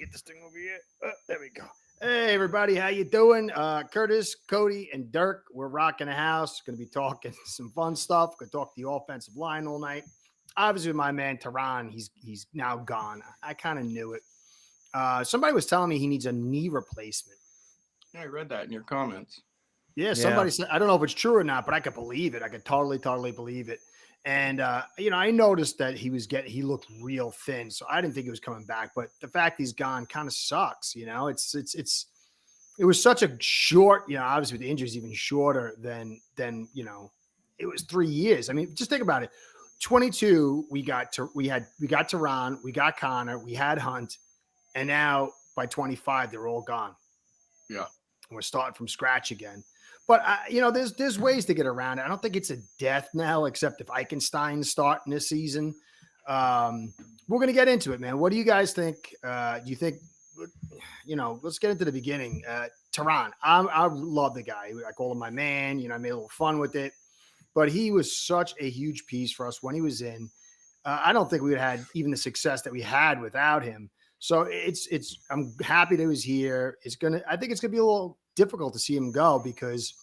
get this thing over here. There we go. Hey, everybody. How you doing? Curtis, Cody, and Dirk. We're rocking the house. Going to be talking some fun stuff. Going to talk the offensive line all night. Obviously, my man, Terron, he's now gone. I kind of knew it. Somebody was telling me he needs a knee replacement. Yeah, I read that in your comments. Yeah, somebody said, I don't know if it's true or not, but I could believe it. I could totally believe it. And, I noticed that he looked real thin. So I didn't think he was coming back, but the fact he's gone kind of sucks. It was such a short, obviously the injuries even shorter than, it was 3 years. I mean, just think about it. 22, we got Terron, we got Connor, we had Hunt. And now by 25, they're all gone. Yeah. We're starting from scratch again. But, there's ways to get around it. I don't think it's a death knell, except if Eichenstein's starting this season. We're going to get into it, man. What do you guys think? Do you think, let's get into the beginning. Terron, I love the guy. I call him my man. I made a little fun with it. But he was such a huge piece for us when he was in. I don't think we would have had even the success that we had without him. So I'm happy that he was here. I think it's gonna be a little difficult to see him go because,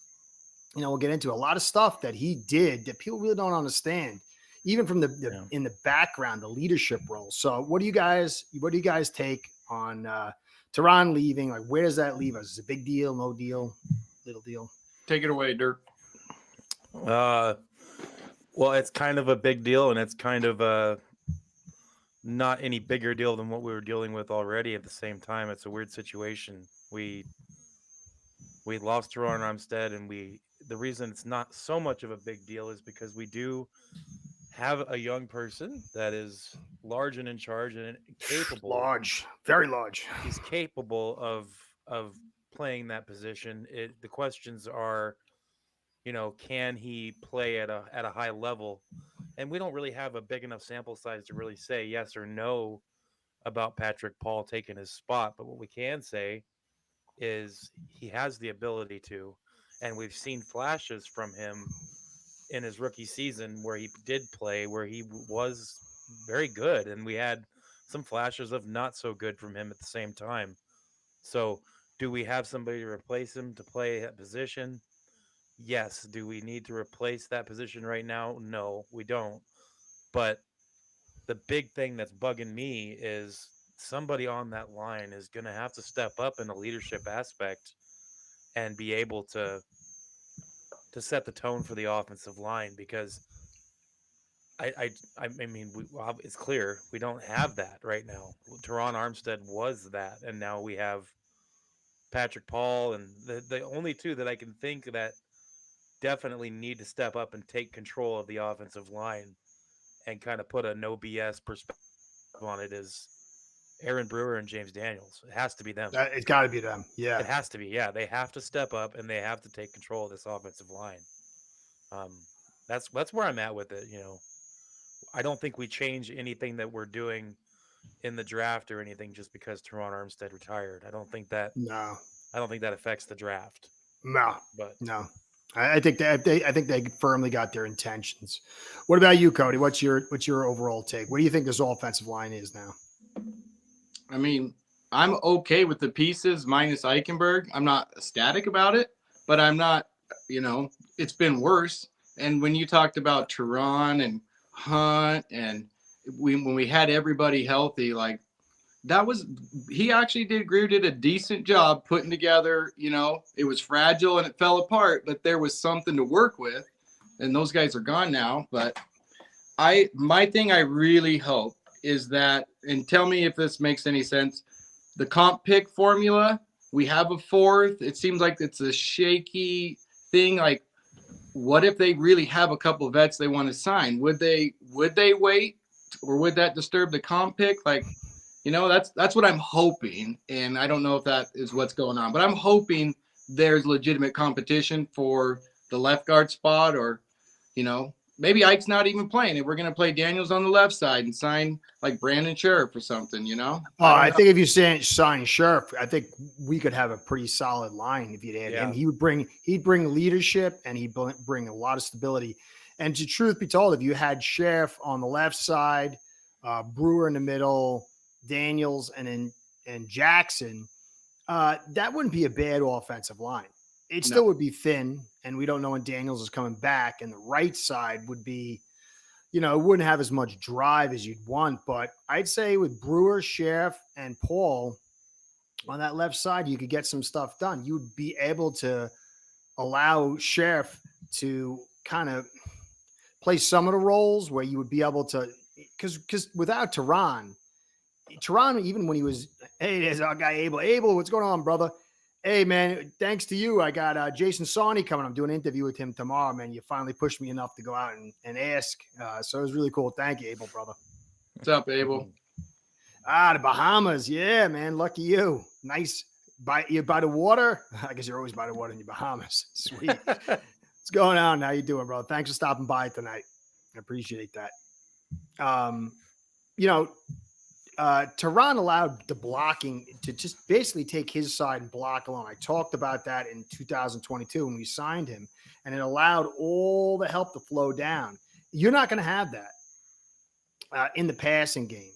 we'll get into a lot of stuff that he did that people really don't understand, even from in the background, the leadership role. So what do you guys take on Terron leaving? Like, where does that leave us? Is it a big deal, no deal, little deal? Take it away, Dirk. Well, it's kind of a big deal, and it's kind of not any bigger deal than what we were dealing with already. At the same time, it's a weird situation. We lost Terron Armstead, and the reason it's not so much of a big deal is because we do have a young person that is large and in charge and capable. Large, very large. He's capable of playing that position. The questions are, can he play at a high level? And we don't really have a big enough sample size to really say yes or no about Patrick Paul taking his spot. But what we can say is he has the ability to, and we've seen flashes from him in his rookie season where he did play, where he was very good. And we had some flashes of not so good from him at the same time. So do we have somebody to replace him to play that position? Yes. Do we need to replace that position right now? No, we don't. But the big thing that's bugging me is somebody on that line is going to have to step up in a leadership aspect and be able to set the tone for the offensive line, because I mean, it's clear we don't have that right now. Terron Armstead was that, and now we have Patrick Paul, and the only two that I can think that definitely need to step up and take control of the offensive line and kind of put a no BS perspective on it is Aaron Brewer and James Daniels. It has to be them. It's got to be them. Yeah. It has to be. Yeah. They have to step up and they have to take control of this offensive line. That's where I'm at with it. I don't think we change anything that we're doing in the draft or anything just because Terron Armstead retired. I don't think that affects the draft. No, but no. I think they firmly got their intentions. What about you, Cody? What's your overall take? What do you think this offensive line is now? I mean, I'm okay with the pieces minus Eichenberg. I'm not ecstatic about it, but I'm not, it's been worse. And when you talked about Terron and Hunt and when we had everybody healthy, like Greer did a decent job putting together, it was fragile and it fell apart, but there was something to work with, and those guys are gone now. But my thing I really hope is that, and tell me if this makes any sense, the comp pick formula, we have a fourth. It seems like it's a shaky thing. Like, what if they really have a couple of vets they want to sign? Would they wait, or would that disturb the comp pick? Like, that's what I'm hoping. And I don't know if that is what's going on, but I'm hoping there's legitimate competition for the left guard spot, or, maybe Ike's not even playing and we're going to play Daniels on the left side and sign like Brandon Sheriff or something, I think if you sign Sheriff, I think we could have a pretty solid line if you'd add him. He'd bring leadership and he'd bring a lot of stability. And to truth be told, if you had Sheriff on the left side, Brewer in the middle, Daniels, and then and Jackson, that wouldn't be a bad offensive line. It No. still would be thin, and we don't know when Daniels is coming back. And the right side would be, it wouldn't have as much drive as you'd want. But I'd say with Brewer, Sheriff, and Paul on that left side, you could get some stuff done. You'd be able to allow Sheriff to kind of play some of the roles where you would be able to, because without Terron, even when he was, hey, there's our guy Abel, what's going on, brother? Hey, man, thanks to you, I got Jason Sawney coming. I'm doing an interview with him tomorrow, man. You finally pushed me enough to go out and ask. So it was really cool. Thank you, Abel, brother. What's up, Abel? The Bahamas. Yeah, man. Lucky you. Nice. You're by the water? I guess you're always by the water in the Bahamas. Sweet. What's going on? How you doing, bro? Thanks for stopping by tonight. I appreciate that. Terron allowed the blocking to just basically take his side and block alone. I talked about that in 2022 when we signed him, and it allowed all the help to flow down. You're not going to have that in the passing game.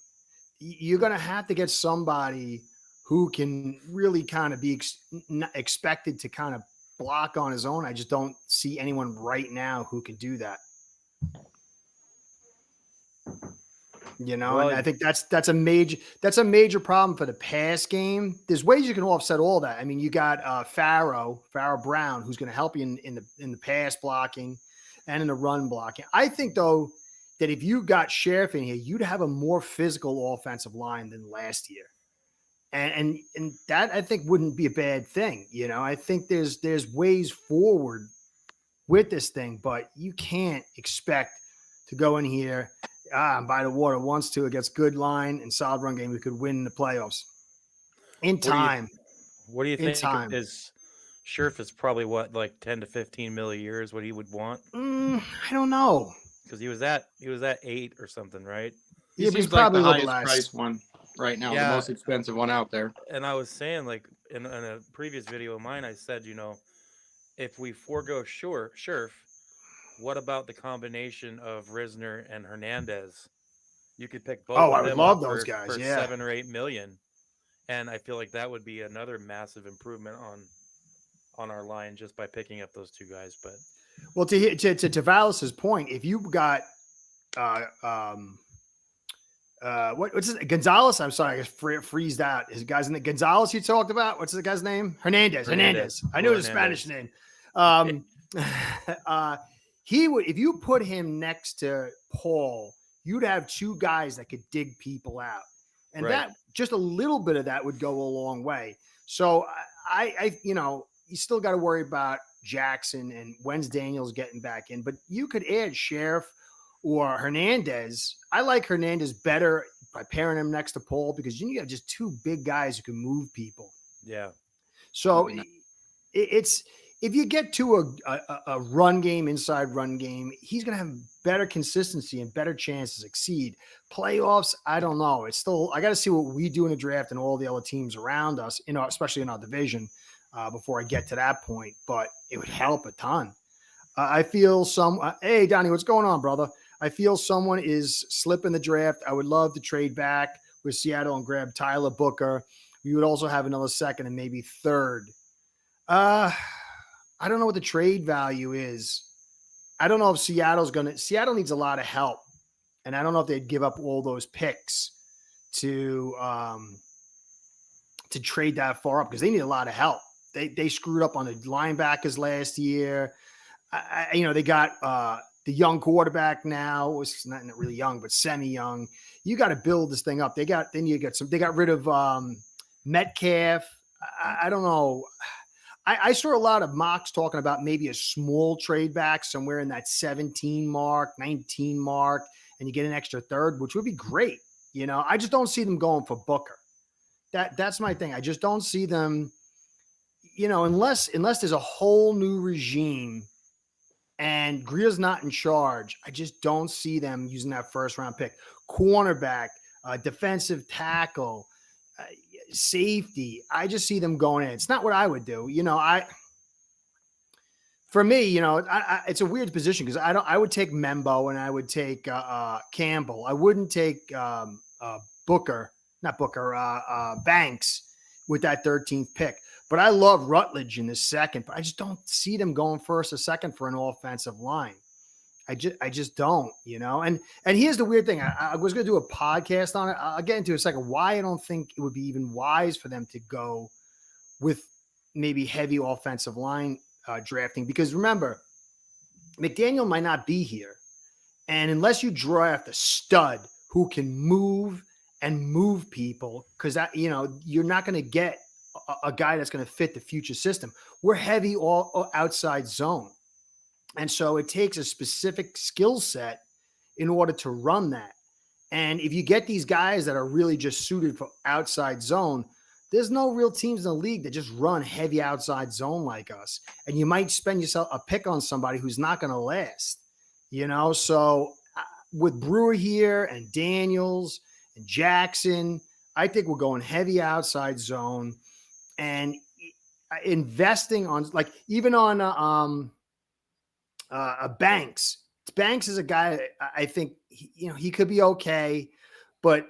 You're going to have to get somebody who can really kind of be expected to kind of block on his own. I just don't see anyone right now who can do that. And I think that's a major problem for the pass game. There's ways you can offset all that. I mean, you got Farrow Brown, who's going to help you in the pass blocking and in the run blocking. I think though that if you got Sheriff in here, you'd have a more physical offensive line than last year. And that I think wouldn't be a bad thing. I think there's ways forward with this thing, but you can't expect to go in here by the water wants to against good line and solid run game. We could win the playoffs in time. What do you think? Is Sheriff is probably like 10 to 15 mil a year is what he would want? I don't know. Because he was at 8 or something, right? He seems probably like the highest priced one right now, the most expensive one out there. And I was saying, like in a previous video of mine, I said, if we forego Sheriff, what about the combination of Risner and Hernandez? You could pick both. I would love those guys. For 7 or 8 million, and I feel like that would be another massive improvement on our line just by picking up those two guys. But well, to Vallis's point, if you got what's his Gonzalez? I'm sorry, I just freezed out. His guy's in the Gonzalez you talked about. What's the guy's name? Hernandez. I knew it was a Spanish name. He would, if you put him next to Paul, you'd have two guys that could dig people out, and that just a little bit of that would go a long way. So you still got to worry about Jackson and when's Daniels getting back in, but you could add Sheriff or Hernandez. I like Hernandez better by pairing him next to Paul because you have just two big guys who can move people. Yeah. So it's. If you get to a run game, inside run game, he's going to have better consistency and better chance to succeed. Playoffs, I don't know. It's still, I got to see what we do in the draft and all the other teams around us, especially in our division, before I get to that point. But it would help a ton. I feel hey, Donnie, what's going on, brother? I feel someone is slipping the draft. I would love to trade back with Seattle and grab Tyler Booker. We would also have another second and maybe third. I don't know what the trade value is. I don't know if Seattle needs a lot of help. And I don't know if they'd give up all those picks to trade that far up because they need a lot of help. They screwed up on the linebackers last year. They got the young quarterback now. It's not really young, but semi-young. You got to build this thing up. They got rid of Metcalf. I don't know. I saw a lot of mocks talking about maybe a small trade back somewhere in that 17 mark, 19 mark, and you get an extra third, which would be great. I just don't see them going for Booker. That's my thing. I just don't see them, unless there's a whole new regime and Greer's not in charge. I just don't see them using that first round pick. Cornerback, defensive tackle, safety. I just see them going in. It's not what I would do. For me, it's a weird position because I would take Membo and I would take Campbell. I wouldn't take Booker not Booker, Banks with that 13th pick. But I love Rutledge in the second, but I just don't see them going first or second for an offensive line. I just don't, you know. And here's the weird thing. I was going to do a podcast on it. I'll get into it in a second. Why I don't think it would be even wise for them to go with maybe heavy offensive line drafting, because remember, McDaniel might not be here, and unless you draft a stud who can move people, because that, you know, you're not going to get a guy that's going to fit the future system. We're heavy all outside zone. And so it takes a specific skill set in order to run that. And if you get these guys that are really just suited for outside zone, there's no real teams in the league that just run heavy outside zone like us. And you might spend yourself a pick on somebody who's not going to last, you know? So with Brewer here and Daniels and Jackson, I think we're going heavy outside zone and investing on, like, even on, Banks. Banks is a guy I think he could be okay, but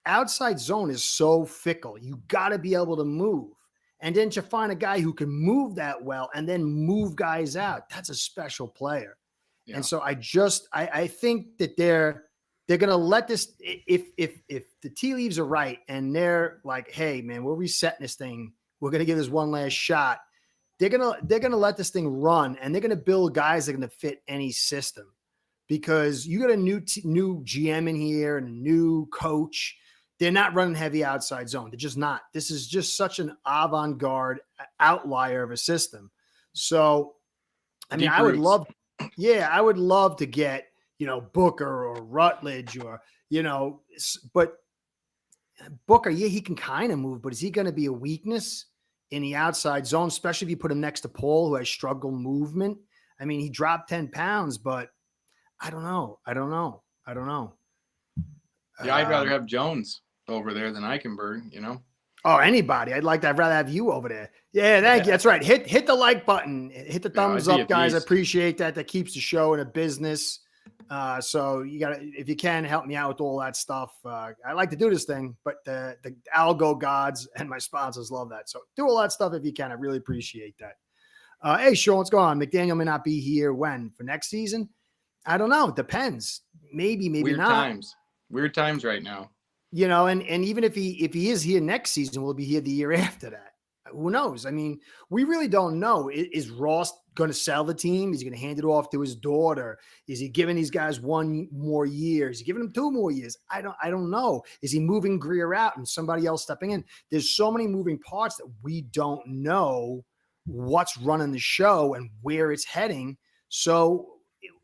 outside zone is so fickle. You got to be able to move, and then to find a guy who can move that well and then move guys out, that's a special player. Yeah. And so I think that they're going to let this, if the tea leaves are right and they're like, hey man, we're resetting this thing, we're going to give this one last shot. They're gonna let this thing run, and they're gonna build guys that are gonna fit any system, because you got a new GM in here and a new coach. They're not running heavy outside zone. They're just not. This is just such an avant-garde outlier of a system. So, I mean, I would love to get, you know, Booker or Rutledge or, you know, but Booker, yeah, he can kind of move, but is he going to be a weakness in the outside zone, especially if you put him next to Paul, who has struggled movement? I mean, he dropped 10 pounds, but I don't know. Yeah, I'd rather have Jones over there than Eichenberg, you know? Oh, anybody. I'd rather have you over there. Yeah, thank you. That's right. Hit the like button. Hit the thumbs up, guys. I appreciate that. That keeps the show in a business. So you got to, if you can, help me out with all that stuff. I like to do this thing, but the algo gods and my sponsors love that. So do all that stuff if you can. I really appreciate that. Hey, Sean, what's going on? McDaniel may not be here when? For next season? I don't know. It depends. Maybe not. Weird times right now. You know, and even if he is here next season, will he be here the year after that? Who knows? I mean, we really don't know. Is Ross going to sell the team? Is he going to hand it off to his daughter? Is he giving these guys one more year? Is he giving them 2 more years? I don't know. Is he moving Greer out and somebody else stepping in? There's so many moving parts that we don't know what's running the show and where it's heading. So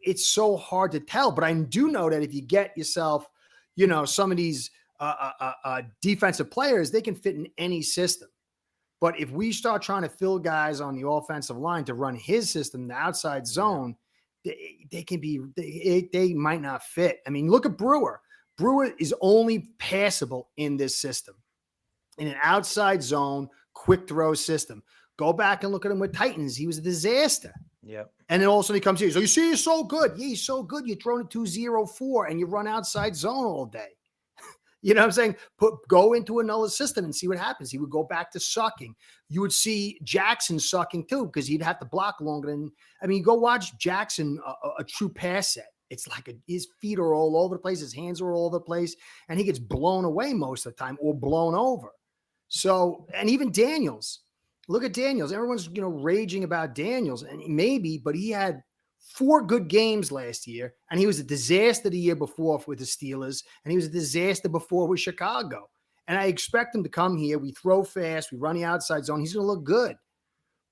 it's so hard to tell. But I do know that if you get yourself, you know, some of these defensive players, they can fit in any system. But if we start trying to fill guys on the offensive line to run his system, the outside zone, they might not fit. I mean, look at Brewer. Brewer is only passable in this system, in an outside zone, quick throw system. Go back and look at him with Titans. He was a disaster. Yep. And then all of a sudden he comes here. So you see, he's so good. Yeah, he's so good. You're throwing a 2-0-4 and you run outside zone all day. You know what I'm saying? Go into another system and see what happens. He would go back to sucking. You would see Jackson sucking too, because he'd have to block longer than, I mean, go watch Jackson, a true pass set. It's like his feet are all over the place. His hands are all over the place, and he gets blown away most of the time or blown over. So, and even Daniels, look at Daniels. Everyone's, you know, raging about Daniels, and maybe, but he had 4 good games last year, and he was a disaster the year before with the Steelers, and he was a disaster before with Chicago. And I expect him to come here. We throw fast. We run the outside zone. He's going to look good.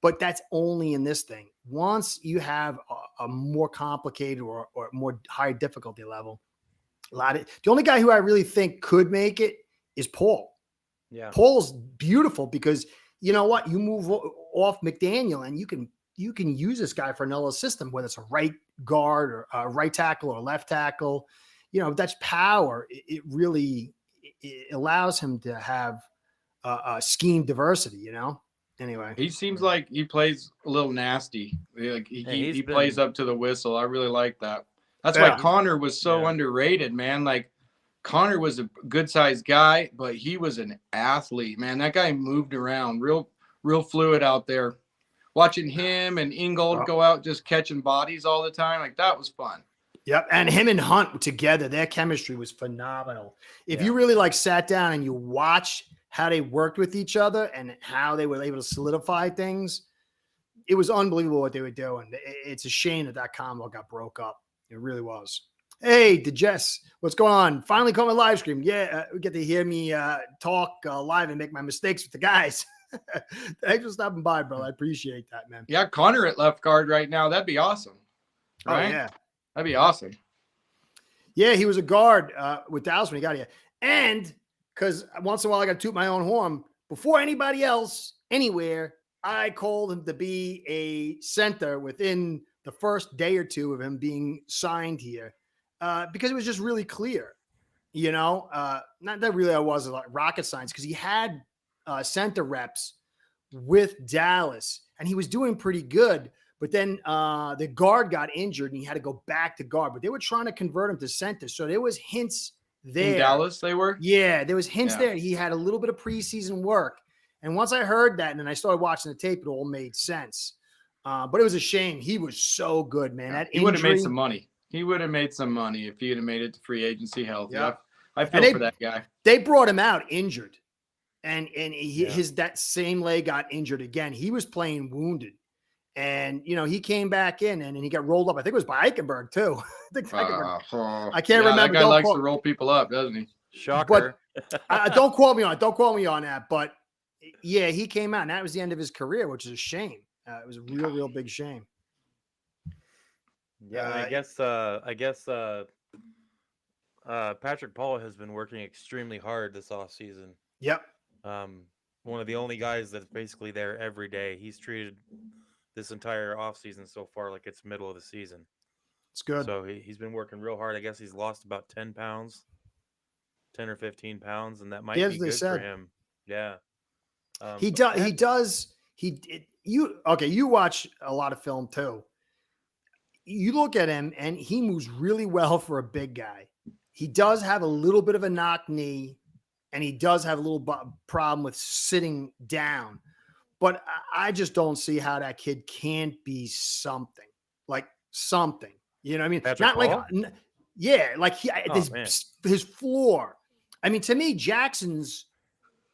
But that's only in this thing. Once you have a more complicated or more high difficulty level, the only guy who I really think could make it is Paul. Yeah. Paul's beautiful because you know what? You move off McDaniel and you can use this guy for another system, whether it's a right guard or a right tackle or left tackle. You know, that's power. It really allows him to have scheme diversity, you know? Anyway. He seems like he plays a little nasty. Like he plays up to the whistle. I really like that. That's why Connor was so underrated, man. Like Connor was a good sized guy, but he was an athlete, man. That guy moved around real fluid out there. Watching him and Ingold go out just catching bodies all the time, like that was fun. Yep. And him and Hunt together, their chemistry was phenomenal. If you really like sat down and you watch how they worked with each other and how they were able to solidify things, it was unbelievable what they were doing. It's a shame that combo got broke up. It really was. Hey, DeJess, what's going on? Finally caught my live stream. Yeah, we get to hear me talk live and make my mistakes with the guys. Thanks for stopping by, bro. I appreciate that, man. Yeah, Connor at left guard right now. That'd be awesome. Right? Oh, yeah. That'd be awesome. Yeah, he was a guard with Dallas when he got here. And because once in a while I got to toot my own horn, before anybody else, anywhere, I called him to be a center within the first day or two of him being signed here because it was just really clear, not that really I was like rocket science because he had center reps with Dallas and he was doing pretty good. But then the guard got injured and he had to go back to guard. But they were trying to convert him to center. So there was hints there. In Dallas, they were? Yeah, there was hints there. He had a little bit of preseason work. And once I heard that and then I started watching the tape, it all made sense. But it was a shame. He was so good, man. That he would have made some money. He would have made some money if he'd have made it to free agency healthy. Yeah. I feel for that guy. They brought him out injured. And his that same leg got injured again. He was playing wounded. And, he came back in and he got rolled up. I think it was by Eichenberg, too. I can't remember. That guy likes to roll people up, doesn't he? Shocker. But don't quote me on that. But, yeah, he came out. And that was the end of his career, which is a shame. It was a real big shame. Yeah, I guess Patrick Paul has been working extremely hard this offseason. Yep. One of the only guys that's basically there every day. He's treated this entire offseason so far like it's middle of the season. It's good. So he's been working real hard. I guess he's lost about 10 pounds, 10 or 15 pounds, and that might be good for him. Yeah. He does. You watch a lot of film too. You look at him and he moves really well for a big guy. He does have a little bit of a knock knee and he does have a little problem with sitting down. But I just don't see how that kid can't be something. Like something. You know what I mean? Patrick Not Paul? like his floor. I mean, to me, Jackson's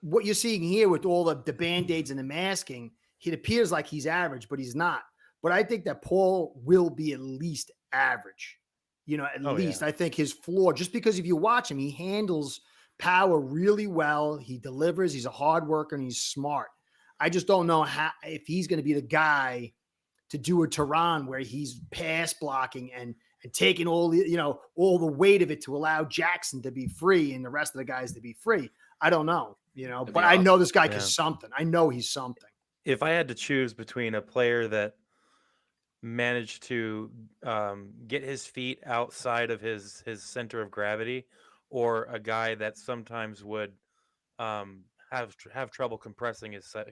what you're seeing here with all the Band-Aids and the masking, it appears like he's average, but he's not. But I think that Paul will be at least average. At least. Yeah. I think his floor, just because if you watch him, he handles power really well. He delivers. He's a hard worker and he's smart. I just don't know if he's going to be the guy to do a Terron where he's pass blocking and taking all the weight of it to allow Jackson to be free and the rest of the guys to be free. I don't know, but I know this guy is something. I know he's something. If I had to choose between a player that managed to get his feet outside of his center of gravity or a guy that sometimes would have trouble compressing himself,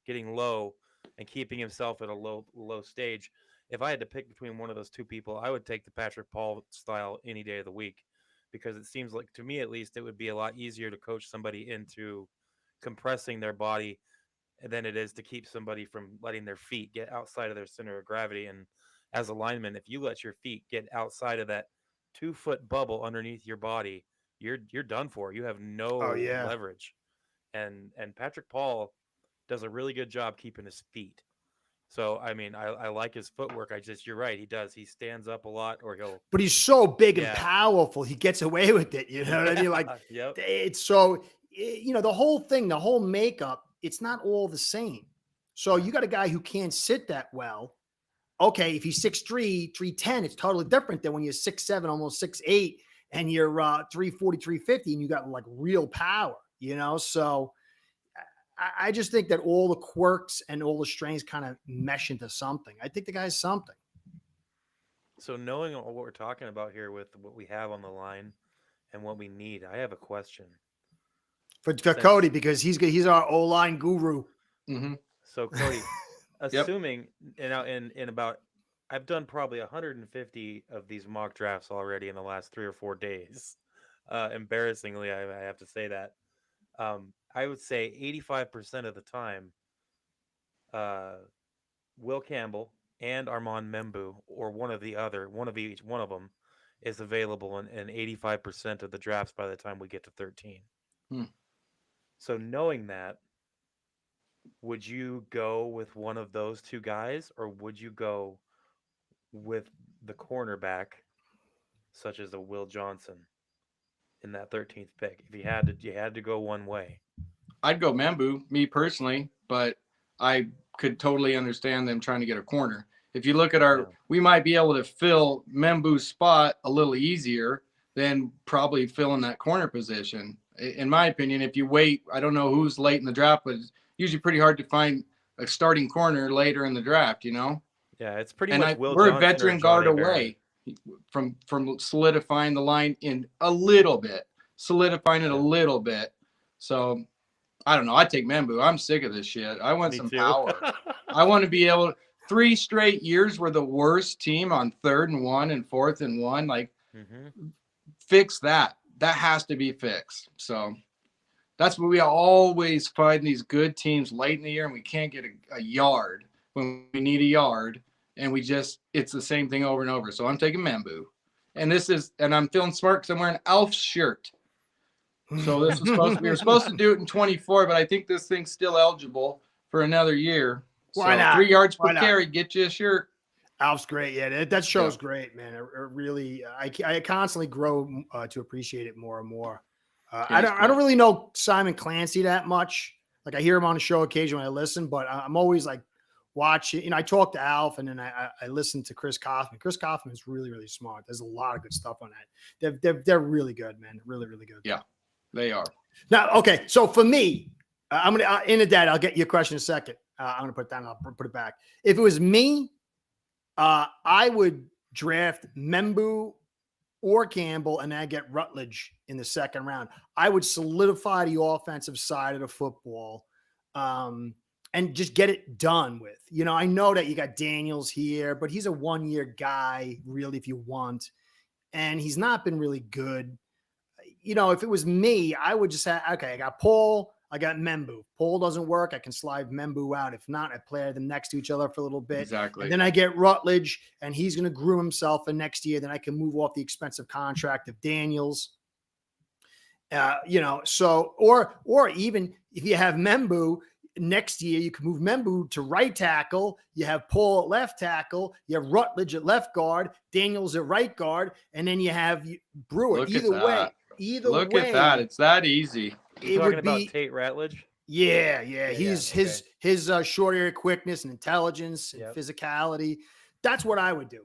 getting low and keeping himself at a low stage. If I had to pick between one of those two people, I would take the Patrick Paul style any day of the week, because it seems like, to me at least, it would be a lot easier to coach somebody into compressing their body than it is to keep somebody from letting their feet get outside of their center of gravity. And as a lineman, if you let your feet get outside of that 2-foot bubble underneath your body, you're done for. You have no leverage. And Patrick Paul does a really good job keeping his feet. So, I mean, I like his footwork. You're right. He does. He stands up a lot, or but he's so big and powerful. He gets away with it. You know what I mean? Like, it's so, the whole thing, the whole makeup, it's not all the same. So you got a guy who can't sit that well. Okay. If he's 6'3", 310, it's totally different than when you're 6'7", almost 6'8", and you're 340, 350, and you got like real power, So I just think that all the quirks and all the strengths kind of mesh into something. I think the guy's something. So knowing what we're talking about here with what we have on the line and what we need, I have a question for Cody, because he's our O-line guru. Mm-hmm. So Cody, assuming in about I've done probably 150 of these mock drafts already in the last 3 or 4 days. Embarrassingly, I have to say that. I would say 85% of the time, uh, Will Campbell and Armand Membu, or one of the other, one of each, one of them, is available in 85% of the drafts by the time we get to 13. Hmm. So knowing that, would you go with one of those two guys, or would you go with the cornerback, such as a Will Johnson, in that 13th pick? If you had to go one way. I'd go Mambu, me personally, but I could totally understand them trying to get a corner. If you look at Yeah. we might be able to fill Mambu's spot a little easier than probably filling that corner position. In my opinion, if you wait, I don't know who's late in the draft, but it's usually pretty hard to find a starting corner later in the draft, Yeah, it's pretty And much Will we're a Johnson or veteran guard Johnny Barron. away from solidifying the line in a little bit, solidifying it a little bit. So I don't know. I take Mambu. I'm sick of this shit. I want Me some too. power. I want to be able. 3 straight years we're the worst team on 3rd and 1 and 4th and 1. Like, fix that. That has to be fixed. So that's what we always find these good teams late in the year, and we can't get a yard when we need a yard, and it's the same thing over and over. So I'm taking Mambu, and I'm feeling smart because I'm wearing Alf's shirt. So we were supposed to do it in 24, but I think this thing's still eligible for another year. Why so not? 3 yards per Why not? carry, get you a shirt. Alf's great. Yeah, that show's great, man. It really, I constantly grow to appreciate it more and more. I don't really know Simon Clancy that much. Like, I hear him on the show occasionally when I listen, but I'm always like watching. I talk to Alf, and then I listen to Chris Kaufman. Chris Kaufman is really, really smart. There's a lot of good stuff on that. They're really good, man. Really, really good. Yeah, they are. Now, okay. So for me, I'm gonna into that. I'll get your question in a second. I'm gonna put it down. I'll put it back. If it was me, I would draft Membu or Campbell, and I get Rutledge in the 2nd round. I would solidify the offensive side of the football, and just get it done with. I know that you got Daniels here, but he's a 1-year guy, really, if you want, and he's not been really good. If it was me, I would just say, okay, I got Paul, I got Membu. Paul doesn't work, I can slide Membu out. If not, I play them next to each other for a little bit. Exactly. And then I get Rutledge, and he's going to groom himself for next year. Then I can move off the expensive contract of Daniels. So, or even if you have Membu, next year you can move Membu to right tackle. You have Paul at left tackle. You have Rutledge at left guard, Daniels at right guard, and then you have Brewer. Look Either way, Look at that. It's that easy. You're talking about Tate Ratledge? Yeah. He's his short area quickness and intelligence and physicality. That's what I would do.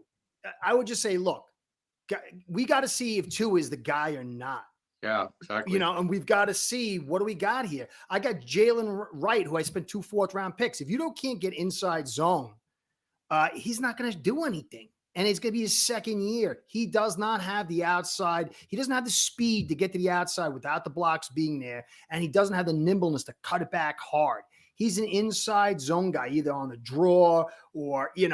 I would just say, look, we got to see if 2 is the guy or not. Yeah, exactly. And we've got to see, what do we got here? I got Jalen Wright, who I spent 2 4th-round picks. If you can't get inside zone, he's not going to do anything. And it's going to be his 2nd year. He does not have the outside. He doesn't have the speed to get to the outside without the blocks being there. And he doesn't have the nimbleness to cut it back hard. He's an inside zone guy, either on the draw or, you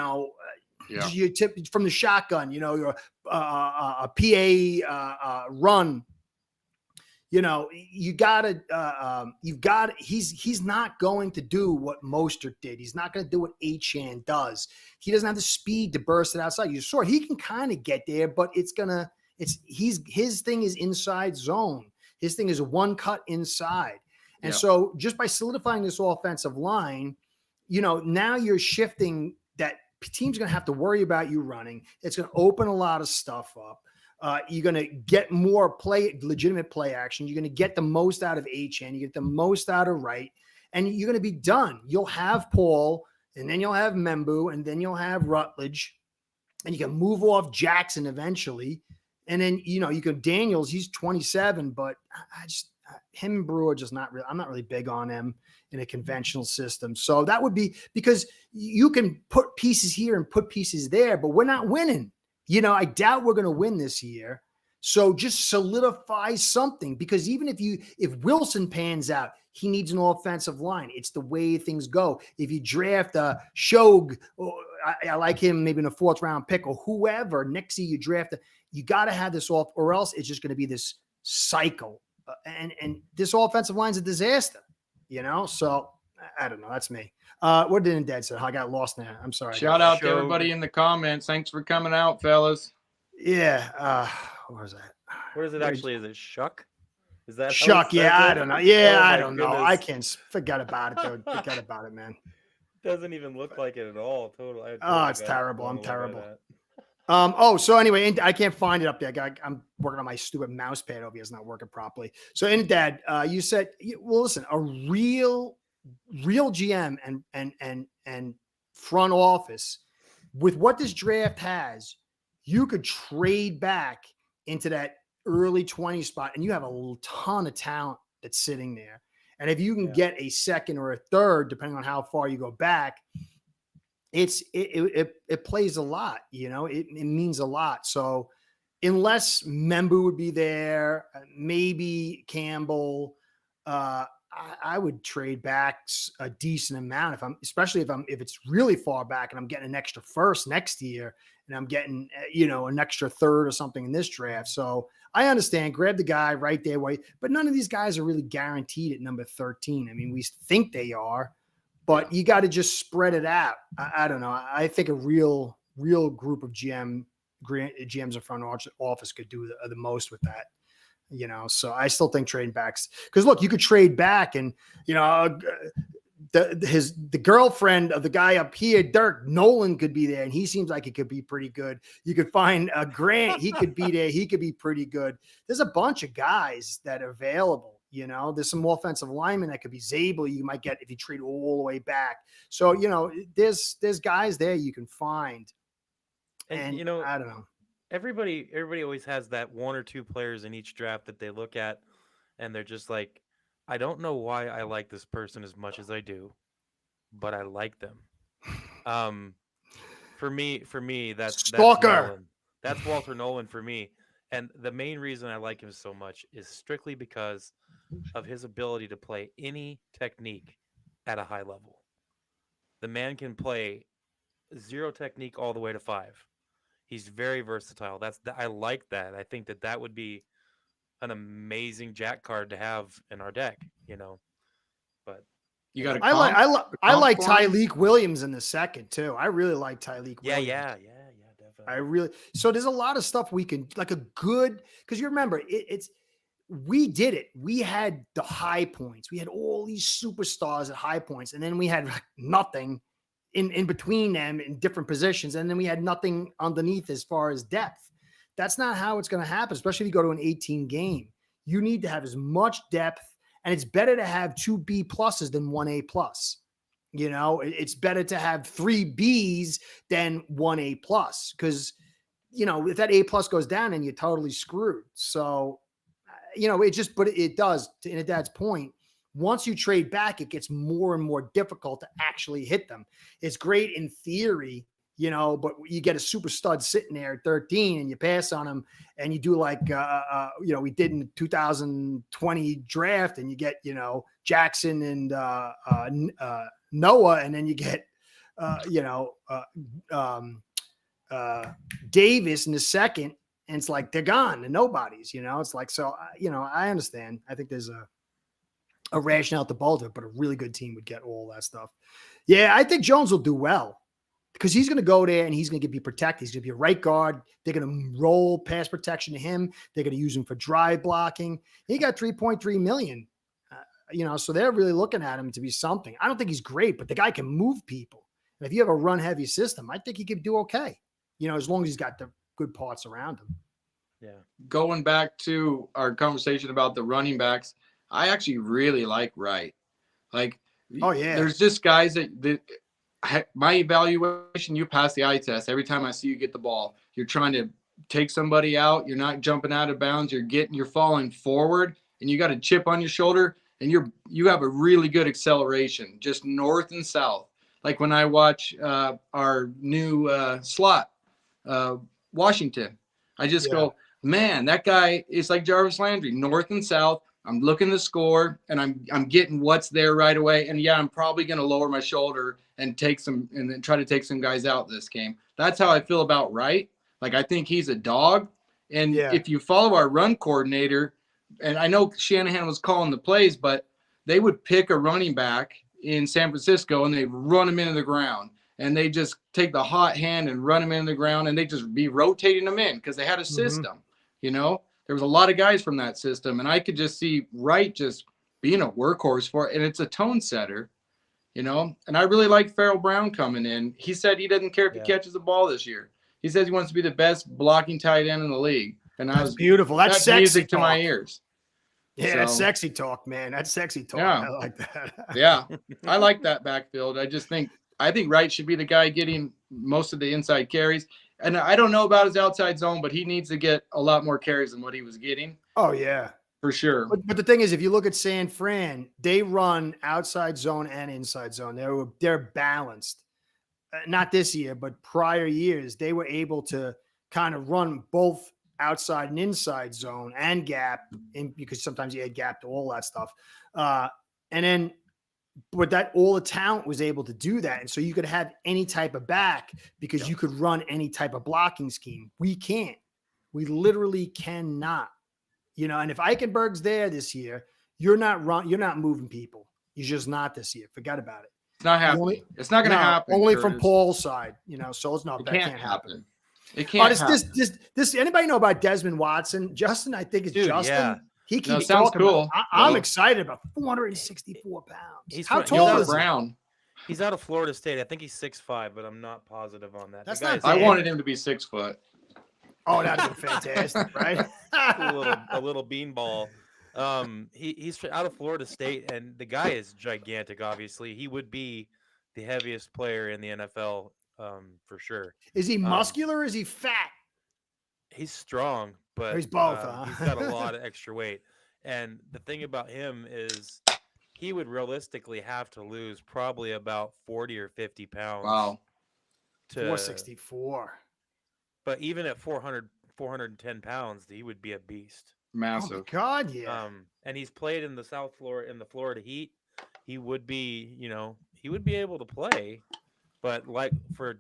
tip from the shotgun, your a PA run. He's not going to do what Mostert did. He's not going to do what Achane does. He doesn't have the speed to burst it outside. You saw he can kind of get there, but his thing is inside zone. His thing is one cut inside. And so just by solidifying this offensive line, now you're shifting that team's going to have to worry about you running. It's going to open a lot of stuff up. You're going to get more legitimate play action. You're going to get the most out of Achane. You get the most out of Wright, and you're going to be done. You'll have Paul, and then you'll have Membu, and then you'll have Rutledge, and you can move off Jackson eventually. And then, you can Daniels, he's 27, but him and Brewer just not really, I'm not really big on him in a conventional system. So that would be because you can put pieces here and put pieces there, but we're not winning. I doubt we're going to win this year. So just solidify something, because even if Wilson pans out, he needs an offensive line. It's the way things go. If you draft a Shog, I like him maybe in a 4th round pick or whoever. Next year you draft, you got to have this off, or else it's just going to be this cycle. And this offensive line's a disaster, So I don't know. That's me. What did Dad say? I got lost now. I'm sorry. Shout out to everybody in the comments. Thanks for coming out, fellas. Yeah. What was that? What is it actually? Is it Shuck? Is that Shuck? Yeah, I don't know. Yeah, I don't know. I can't. can't forget about it, dude. Forget about it, man. Doesn't even look like it at all. Totally. It's terrible. I'm terrible. So anyway, I can't find it up there. I'm working on my stupid mouse pad over here. It's not working properly. So, Dad, you said, well, listen, a real GM and front office with what this draft has, you could trade back into that early 20 spot, and you have a ton of talent that's sitting there. And if you can get a 2nd or a 3rd, depending on how far you go back, it plays a lot, it means a lot. So unless Membu would be there, maybe Campbell, I would trade back a decent amount especially if it's really far back and I'm getting an extra 1st next year and I'm getting, an extra 3rd or something in this draft. So I understand, grab the guy right there, but none of these guys are really guaranteed at number 13. I mean, we think they are, but you got to just spread it out. I don't know. I think a real group of GMs in front office could do the most with that. So I still think trading backs, because look, you could trade back and, the girlfriend of the guy up here, Dirk Nolan, could be there, and he seems like he could be pretty good. You could find Grant, he could be there, he could be pretty good. There's a bunch of guys that are available. There's some offensive linemen that could be Zabel. You might get if you trade all the way back. So there's guys there you can find, and I don't know. Everybody always has that 1 or 2 players in each draft that they look at, and they're just like, I don't know why I like this person as much as I do, but I like them. For me, that's Nolan. That's Walter Nolan for me. And the main reason I like him so much is strictly because of his ability to play any technique at a high level. The man can play 0 technique all the way to 5. He's very versatile. I like that. I think that would be an amazing jack card to have in our deck, But you got. I like Tyreek Williams in the 2nd too. I really like Tyreek Williams. Yeah, definitely. So there's a lot of stuff we can because you remember we did it. We had the high points. We had all these superstars at high points, and then we had nothing in between them in different positions, and then we had nothing underneath as far as depth. That's not how it's going to happen, especially if you go to an 18 game. You need to have as much depth, and it's better to have 2 B pluses than 1 A plus. It's better to have 3 Bs than 1 A plus, because, if that A plus goes down, then you're totally screwed. So, it does, to Dad's point, once you trade back, it gets more and more difficult to actually hit them. It's great in theory, but you get a super stud sitting there at 13 and you pass on him, and you do like, we did in the 2020 draft, and you get, Jackson and Noah, and then you get, Davis in the 2nd, and it's like they're gone and nobody's. It's like, so I understand. I think there's a rationale to both of it, but a really good team would get all that stuff. Yeah, I think Jones will do well, because he's going to go there and he's going to be protected. He's going to be a right guard. They're going to roll pass protection to him. They're going to use him for drive blocking. He got $3.3 million. So they're really looking at him to be something. I don't think he's great, but the guy can move people. And if you have a run heavy system, I think he could do okay. As long as he's got the good parts around him. Yeah. Going back to our conversation about the running backs, I actually really like Wright. Like, oh yeah, there's just guys that my evaluation, you pass the eye test every time I see you get the ball. You're trying to take somebody out. You're not jumping out of bounds. You're falling forward, and you got a chip on your shoulder, and you have a really good acceleration, just north and south. Like when I watch our new slot, Washington, I just go, man, that guy is like Jarvis Landry, north and south. I'm looking to score, and I'm getting what's there right away. And yeah, I'm probably going to lower my shoulder and then try to take some guys out this game. That's how I feel about Wright. Like, I think he's a dog. And if you follow our run coordinator, and I know Shanahan was calling the plays, but they would pick a running back in San Francisco and they run him into the ground. And they just take the hot hand and run him into the ground, and they just be rotating them in because they had a system. You know, there was a lot of guys from that system, and I could just see Wright just being a workhorse for it, and it's a tone setter, you know. And I really like Farrell Brown coming in. He said he doesn't care if he catches the ball this year. He says he wants to be the best blocking tight end in the league, and that's beautiful. That's sexy music talk to my ears. Yeah, that's sexy talk, man. That's sexy talk. Yeah. I like that. Yeah, I like that backfield. I think Wright should be the guy getting most of the inside carries. And I don't know about his outside zone, but he needs to get a lot more carries than what he was getting. Oh, yeah. For sure. But the thing is, if you look at San Fran, they run outside zone and inside zone. They're balanced. Not this year, but prior years, they were able to kind of run both outside and inside zone and gap, because sometimes you had gap to all that stuff. But that all the talent was able to do that. And so you could have any type of back because you could run any type of blocking scheme. We can't. We literally cannot. You know, and if Eichenberg's there this year, you're not moving people. You're just not this year. Forget about it. It's not happening. It's not going to happen. Only from Paul's side, you know, so that can't happen. It can't happen. This anybody know about Desmond Watson? Justin, I think it's Justin. Yeah. He keeps talking cool. I'm excited about 464 pounds. How tall is Brown? He's out of Florida State. I think he's 6'5", but I'm not positive on that. That's not. I wanted him to be 6 foot. Oh, that'd be fantastic, right? a little beanball. He's out of Florida State, and the guy is gigantic. Obviously, he would be the heaviest player in the NFL, for sure. Is he muscular or is he fat? He's strong, but he's both. He's got a lot of extra weight. And the thing about him is he would realistically have to lose probably about 40 or 50 pounds. Wow. 464. But even at 410 pounds, he would be a beast. Massive. Oh my God, yeah. And he's played in the the Florida Heat. He would be, he would be able to play, but like for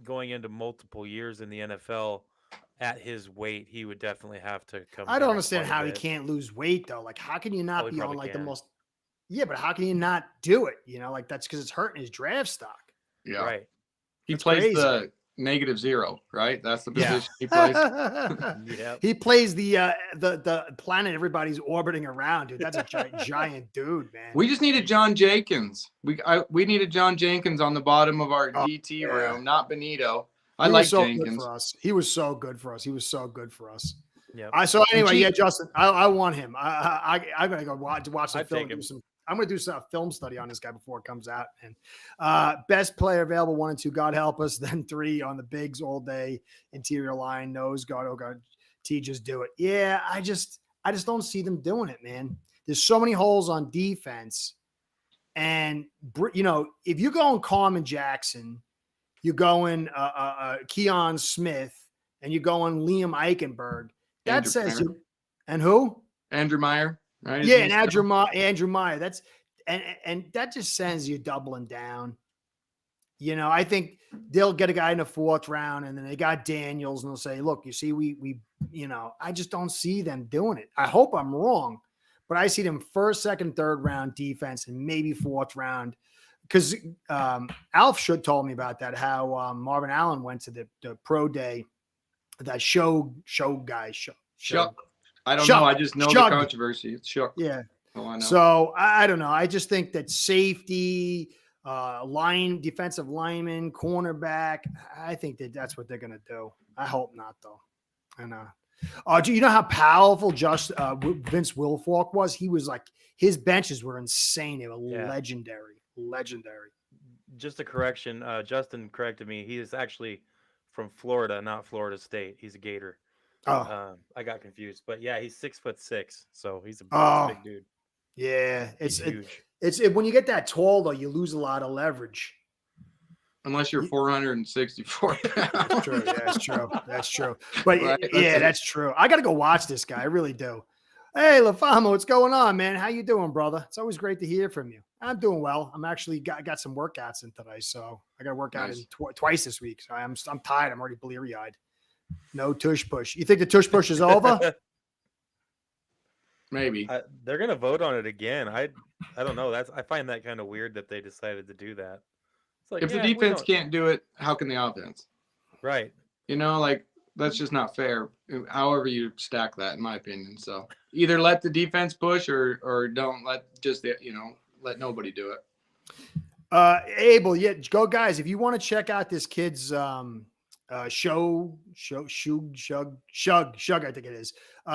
going into multiple years in the NFL at his weight, he would definitely have to come. I don't understand how he can't lose weight though. Like, how can you not be on like the most? Yeah, but how can you not do it? You that's because it's hurting his draft stock. Yeah, right. He plays the -0, right? That's the position he plays. Yeah, he plays the planet everybody's orbiting around, dude. That's a giant dude, man. We just needed John Jenkins. We needed John Jenkins on the bottom of our DT room, not Benito. I like Jenkins. He was so good for us. He was so good for us. Yeah. So anyway, Justin, I want him. I'm gonna go watch some film. I'm going to do some film study on this guy before it comes out. And best player available, 1 and 2, God help us. Then 3 on the bigs all day, interior line, nose guard. Oh God, T, just do it. Yeah, I just don't see them doing it, man. There's so many holes on defense. And, if you're going Carmen Jackson, you're going Keon Smith, and you're going Liam Eichenberg, that Andrew says Meyer. you – and who? Andrew Meyer. Right? Yeah, and Andrew Meyer. That's and that just sends you doubling down. I think they'll get a guy in the 4th round, and then they got Daniels, and they'll say, "Look, you see, we I just don't see them doing it. I hope I'm wrong, but I see them 1st, 2nd, 3rd round defense, and maybe 4th round." Because Alf told me about that. How Marvin Allen went to the pro day, that show guy. I don't know. I just know the controversy. It's shook. Yeah. Oh, I know. So I don't know. I just think that safety, defensive lineman, cornerback, I think that's what they're going to do. I hope not, though. And do you know how powerful Vince Wilfork was? He was like, his benches were insane. They were legendary. Just a correction. Justin corrected me. He is actually from Florida, not Florida State. He's a Gator. Oh, I got confused, but yeah, he's 6'6", so he's a big dude. Yeah, it's huge. It's when you get that tall though, you lose a lot of leverage. Unless you're 464 pounds. That's true. Yeah, that's true. That's true. But right? That's true. I got to go watch this guy. I really do. Hey, LaFama, what's going on, man? How you doing, brother? It's always great to hear from you. I'm doing well. I'm actually got some workouts in today, so I got to work out Nice. in twice this week. So I'm tired. I'm already bleary eyed. No tush push. You think the tush push is over? Maybe. They're gonna vote on it again. I don't know. I find that kind of weird that they decided to do that. It's like, If the yeah, we defense don't- can't do it, how can the offense? right? You know, like that's just not fair. However you stack that, in my opinion. So either let the defense push or don't let let nobody do it. Abel, yeah, go guys. If you want to check out this kid's shug, I think it is.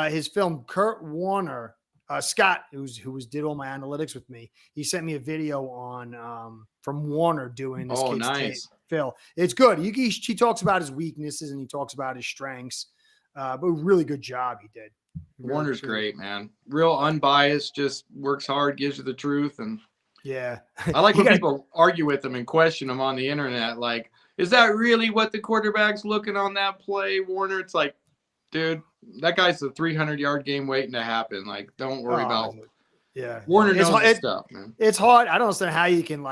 His film, Kurt Warner, Scott, who did all my analytics with me. He sent me a video on from Warner doing this kid's tape. Nice. Phil, it's good. He talks about his weaknesses and he talks about his strengths. But really good job he did. Warner's great, man. Real unbiased, just works hard, gives you the truth. And yeah, I like when people argue with him and question him on the internet. Like, is that really what the quarterback's looking on that play, Warner? It's like, dude, that guy's a 300-yard game waiting to happen. Like, don't worry about. Yeah, Warner knows his stuff, man. It's hard. I don't understand how you can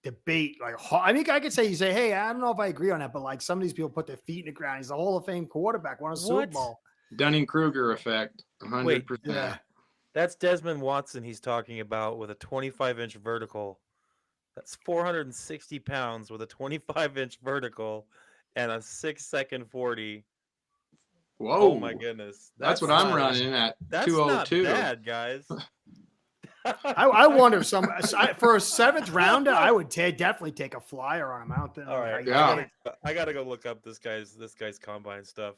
debate. I mean, I could say hey, I don't know if I agree on that, but some of these people put their feet in the ground. He's a Hall of Fame quarterback, won a Super Bowl. Dunning-Kruger effect, 100%. Wait, yeah. That's Desmond Watson he's talking about with a 25-inch vertical. That's 460 pounds with a 25-inch vertical and a 6-second 40. Whoa. Oh, my goodness. That's what I'm running at 202. That's not bad, guys. I wonder if for a seventh rounder, I would definitely take a flyer on him. I don't think. All right. Yeah. I gotta go look up this guy's combine stuff.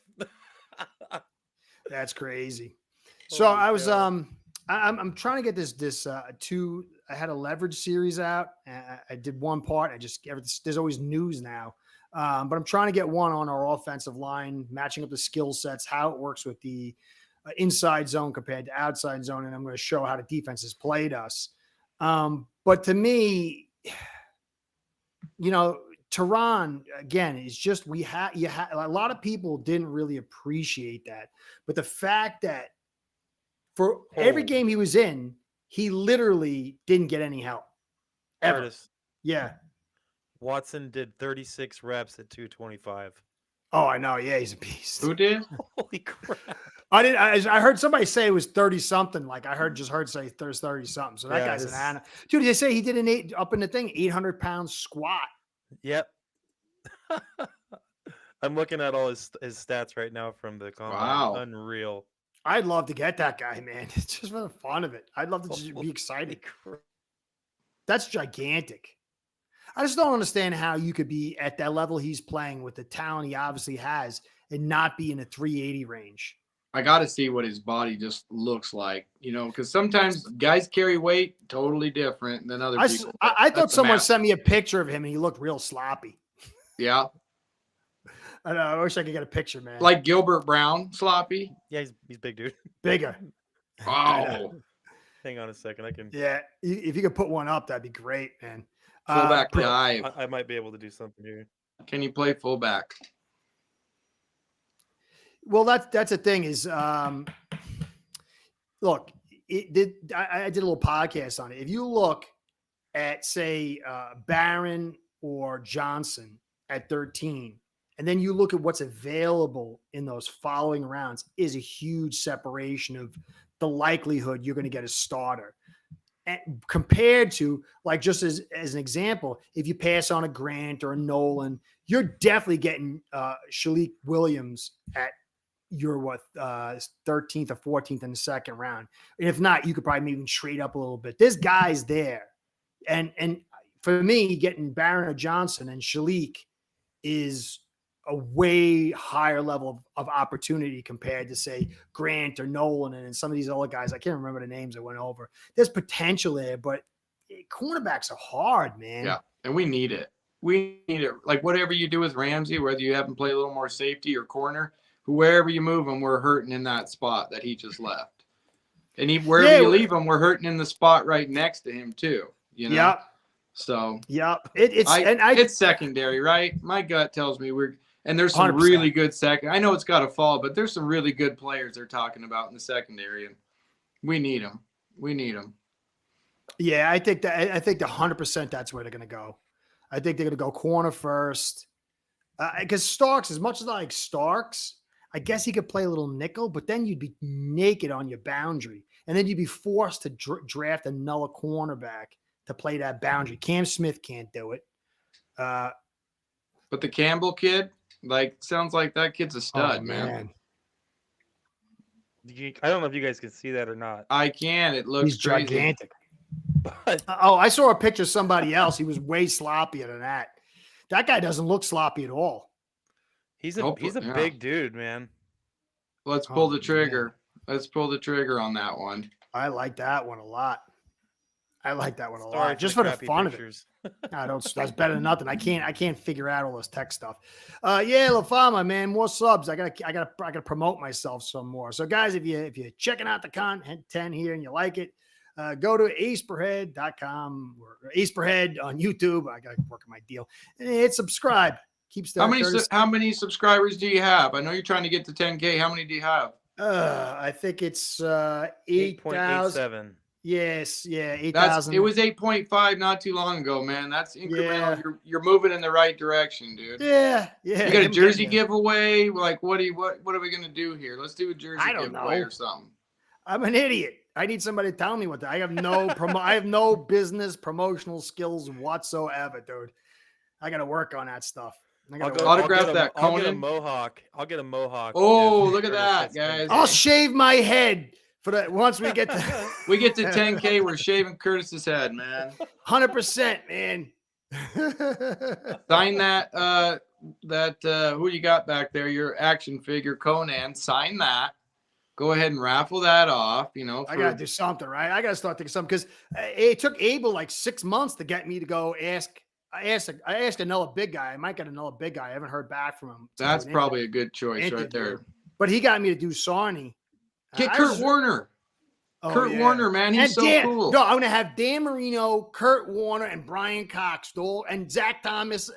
That's crazy. So I was I'm trying to get this I had a leverage series out. I did one part. There's always news now. But I'm trying to get one on our offensive line, matching up the skill sets, how it works with the inside zone compared to outside zone. And I'm going to show how the defense has played us. But to me, Terron, again, is just, a lot of people didn't really appreciate that. But the fact that for every game he was in, he literally didn't get any help. Ever. Curtis, yeah. Watson did 36 reps at 225. Oh, I know. Yeah, he's a beast. Who did? Holy crap. I heard somebody say it was 30 something. Like I heard say there's 30 something. So that guy's an animal. Dude, they say he did an 800-pound squat. Yep. I'm looking at all his stats right now from the combine. Wow. Unreal. I'd love to get that guy, man. It's just for the fun of it. I'd love to just be excited. That's gigantic. I just don't understand how you could be at that level he's playing with the talent he obviously has and not be in a 380 range. I got to see what his body just looks like, because sometimes guys carry weight totally different than other people. I thought someone sent me a picture of him and he looked real sloppy. Yeah. I know. I wish I could get a picture, man. Like Gilbert Brown, sloppy. Yeah, he's big, dude. Bigger. Oh. Hang on a second. I can. Yeah. If you could put one up, that'd be great, man. Fullback dive. I might be able to do something here. Can you play fullback? Well, that's the thing is, look, I did a little podcast on it. If you look at, say, Barron or Johnson at 13, and then you look at what's available in those following rounds, is a huge separation of the likelihood you're going to get a starter. And compared to, like, just as an example, if you pass on a Grant or a Nolan, you're definitely getting Shalik Williams at your 13th or 14th in the second round. And if not, you could probably even trade up a little bit. There's guys there. And for me, getting Barron or Johnson and Shalik is a way higher level of opportunity compared to, say, Grant or Nolan and some of these other guys. I can't remember the names I went over. There's potential there, but cornerbacks are hard, man. Yeah, and we need it. We need it. Like whatever you do with Ramsey, whether you have him play a little more safety or corner, wherever you move him, we're hurting in that spot that he just left. And wherever you leave him, we're hurting in the spot right next to him too. Yep. So it's secondary, right? My gut tells me there's some 100%. Really good second. I know it's got to fall, but there's some really good players they're talking about in the secondary. And We need him. We need him. Yeah, I think 100% that's where they're going to go. I think they're going to go corner first. Because Starks, as much as I like Starks, I guess he could play a little nickel, but then you'd be naked on your boundary. And then you'd be forced to draft another cornerback to play that boundary. Cam Smith can't do it. But the Campbell kid, sounds like that kid's a stud, man. I don't know if you guys can see that or not. I can. It looks He's crazy. gigantic. But I saw a picture of somebody else. He was way sloppier than that. That guy doesn't look sloppy at all. he's a big dude, man. Let's pull the trigger. Man. Let's pull the trigger on that one. I like that one a lot. Sorry Just for the fun pictures. of it. That's better than nothing. I can't figure out all this tech stuff. Yeah, LaFama, man, more subs. I gotta promote myself some more. So guys, if you're checking out the content here and you like it, go to aceperhead.com or aceperhead on YouTube. I gotta work on my deal. And hit subscribe. Keeps the how many subscribers do you have? I know you're trying to get to 10K. How many do you have? I think it's 8,000. Yes, yeah, 8,000. It was 8.5 not too long ago, man. That's incremental. Yeah. You're moving in the right direction, dude. Yeah. You got a jersey giveaway? Like, what are we gonna do here? Let's do a jersey giveaway or something. I'm an idiot. I need somebody to tell me what I have no I have no business promotional skills whatsoever, dude. I got to work on that stuff. Autograph that Conan. I'll get a mohawk. Oh, look at that, guys. I'll shave my head for that once we get to 10K, we're shaving Curtis's head, man. 100%, man. Sign that who you got back there, your action figure Conan. Sign that. Go ahead and raffle that off. I got to do something, right? I got to start thinking something because it took Abel like 6 months to get me to go ask. I asked another big guy. I might get another big guy. I haven't heard back from him. That's probably a good choice right there. But he got me to do Sarney. Get Kurt Warner. Warner, man. He's cool. No, I'm going to have Dan Marino, Kurt Warner, and Brian Cox, and Zach Thomas.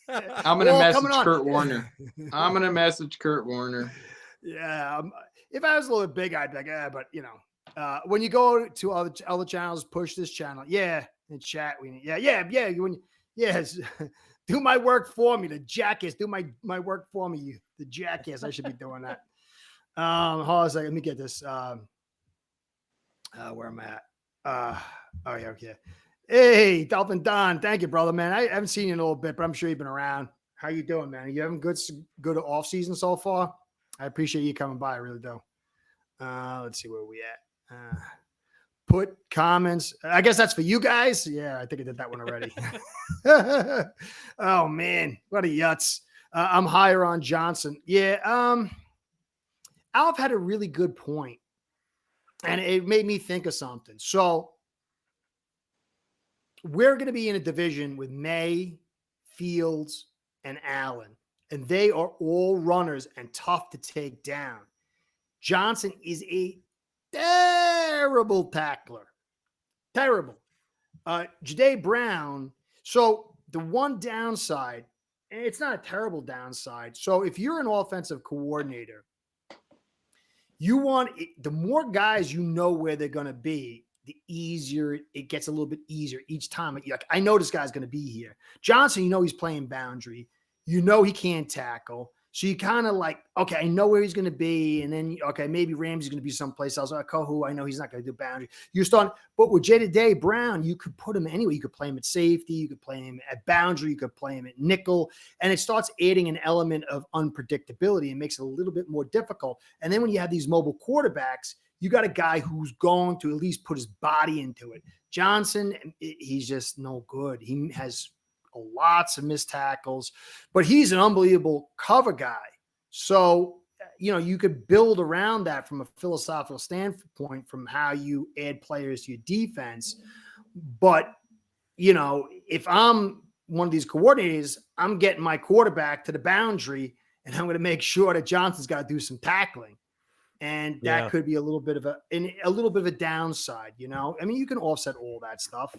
I'm going to message Kurt Warner. I'm going to message Kurt Warner. Yeah. If I was a little big, I'd be like, but when you go to other channels, push this channel. Yeah. In chat. Yes. Do my work for me. The jackass. Do my work for me. The jackass. I should be doing that. Hold on a second. Let me get this. Where I'm at. Okay. Hey, Dolphin Don. Thank you, brother, man. I haven't seen you in a little bit, but I'm sure you've been around. How you doing, man? Are you having good off season so far? I appreciate you coming by. I really do. Let's see where we at. Put comments. I guess that's for you guys. Yeah, I think I did that one already. Oh man, what a yutz. I'm higher on Johnson. Yeah. Alf had a really good point, and it made me think of something. So we're going to be in a division with May, Fields, and Allen, and they are all runners and tough to take down. Johnson is a terrible tackler. Terrible. Jahdae Brown. So the one downside, and it's not a terrible downside. So if you're an offensive coordinator, the more guys you know where they're going to be, the easier it gets. A little bit easier each time. Like, I know this guy's going to be here. Johnson, he's playing boundary. He can't tackle. So you kind of like, okay, I know where he's going to be. And then, okay, maybe Ramsey's going to be someplace else. Kohu, I know he's not going to do boundary. You're starting, but with Jahdae Brown, you could put him anywhere. You could play him at safety. You could play him at boundary. You could play him at nickel. And it starts adding an element of unpredictability and makes it a little bit more difficult. And then when you have these mobile quarterbacks, you got a guy who's going to at least put his body into it. Johnson, he's just no good. He has lots of missed tackles, but he's an unbelievable cover guy. So, you could build around that from a philosophical standpoint from how you add players to your defense. But, if I'm one of these coordinators, I'm getting my quarterback to the boundary and I'm going to make sure that Johnson's got to do some tackling. And that could be a little bit of a downside, I mean, you can offset all that stuff.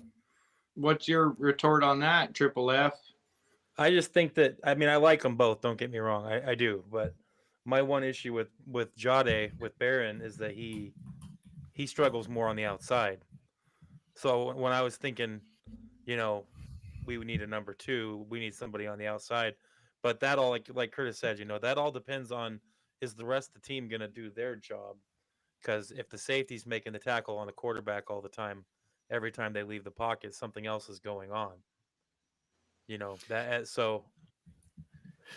What's your retort on that, Triple F? I just think that, I like them both. Don't get me wrong. I do. But my one issue with Jahdae, with Barron, is that he he struggles more on the outside. So when I was thinking, you know, we would need a number 2, we need somebody on the outside. But that all, like Curtis said, you know, that all depends on, is the rest of the team going to do their job? Because if the safety's making the tackle on the quarterback all the time, every time they leave the pocket, something else is going on. You know, that so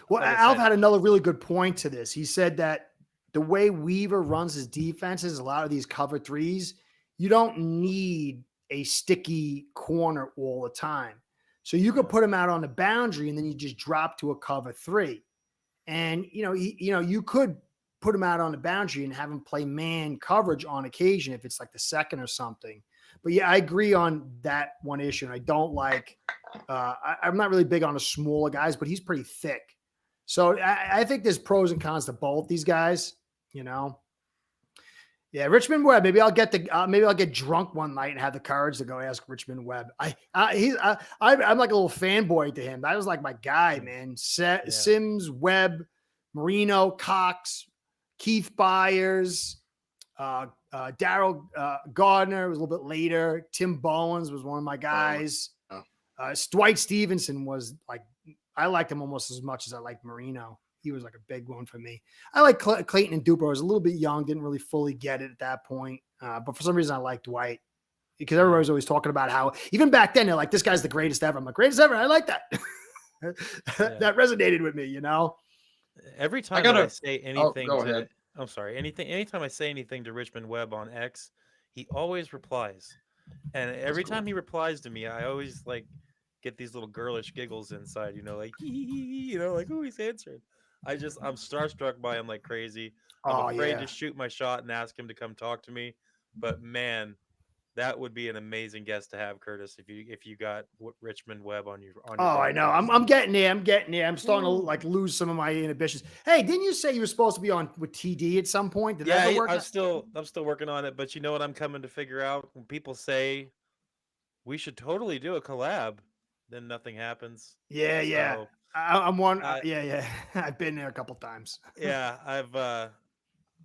Well, like I Alf said, had another really good point to this. He said that the way Weaver runs his defenses, a lot of these cover threes, you don't need a sticky corner all the time. So you could put him out on the boundary and then you just drop to a cover 3. And you could put him out on the boundary and have him play man coverage on occasion if it's like the second or something. But yeah, I agree on that one issue. And I don't like I'm not really big on the smaller guys, but he's pretty thick. So I think there's pros and cons to both these guys, you know. Yeah, Richmond Webb. Maybe I'll get drunk one night and have the courage to go ask Richmond Webb. I'm like a little fanboy to him. That was like my guy, man. Sims, Webb, Marino, Cox, Keith Byers, Daryl Gardner was a little bit later. Tim Bowens was one of my guys. Dwight Stevenson was like, I liked him almost as much as I liked Marino. He was like a big one for me. I like Clayton and Duper. I was a little bit young, didn't really fully get it at that point. But for some reason, I liked Dwight because everybody was always talking about how, even back then, they're like, this guy's the greatest ever. I'm like, greatest ever. I like that. That resonated with me, you know? Every time I say anything I'm sorry, anytime I say anything to Richmond Webb on X, he always replies. And every time he replies to me, I always like get these little girlish giggles inside, you know, like, you know, like, oh, he's answering. I'm starstruck by him like crazy. I'm afraid to shoot my shot and ask him to come talk to me. But man, that would be an amazing guest to have, Curtis, if you got Richmond Webb on your. I know. I'm getting there. I'm starting to like lose some of my inhibitions. Hey, didn't you say you were supposed to be on with TD at some point? Did that ever work? I'm still working on it. But you know what I'm coming to figure out? When people say we should totally do a collab, then nothing happens. Yeah. So, I'm one. Yeah. I've been there a couple times. Yeah,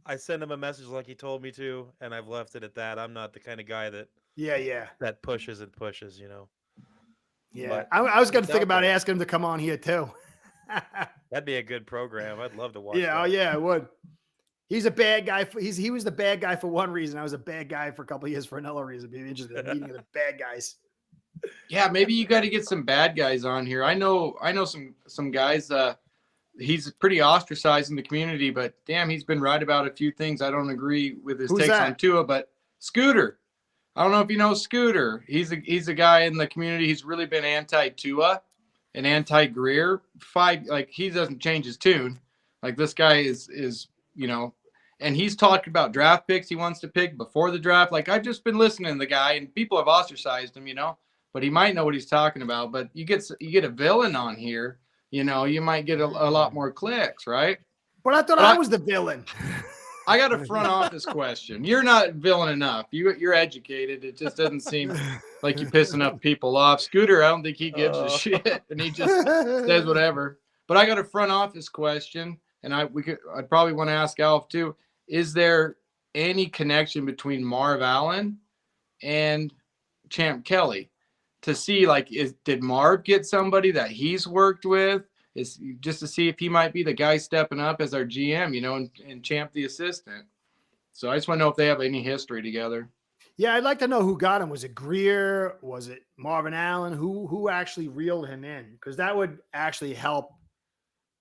I sent him a message like he told me to, and I've left it at that. I'm not the kind of guy that that pushes and pushes, you know. Yeah, but I was going to think about asking him to come on here too. That'd be a good program. I'd love to watch. Yeah, I would. He's a bad guy. He was the bad guy for one reason. I was a bad guy for a couple of years for another reason. Be interested in meeting the bad guys. Yeah, maybe you got to get some bad guys on here. I know some guys. He's pretty ostracized in the community, but damn, he's been right about a few things. I don't agree with his takes on Tua, but Scooter. I don't know if you know Scooter. He's a guy in the community. He's really been anti-Tua and anti-Greer. He doesn't change his tune. Like this guy is you know, and he's talked about draft picks he wants to pick before the draft. Like I've just been listening to the guy, and people have ostracized him, you know, but he might know what he's talking about. But you get a villain on here, you know, you might get a lot more clicks, right? But I thought I was the villain. I got a front office question. You're not villain enough. You're educated. It just doesn't seem like you piss enough people off. Scooter, I don't think he gives a shit, and he just says whatever. But I got a front office question, and I'd probably want to ask Alf too. Is there any connection between Marv Allen and Champ Kelly to see did Marv get somebody that he's worked with? Is just to see if he might be the guy stepping up as our GM, you know, and Champ the assistant. So I just want to know if they have any history together. Yeah, I'd like to know who got him. Was it Greer? Was it Marvin Allen? Who actually reeled him in? Because that would actually help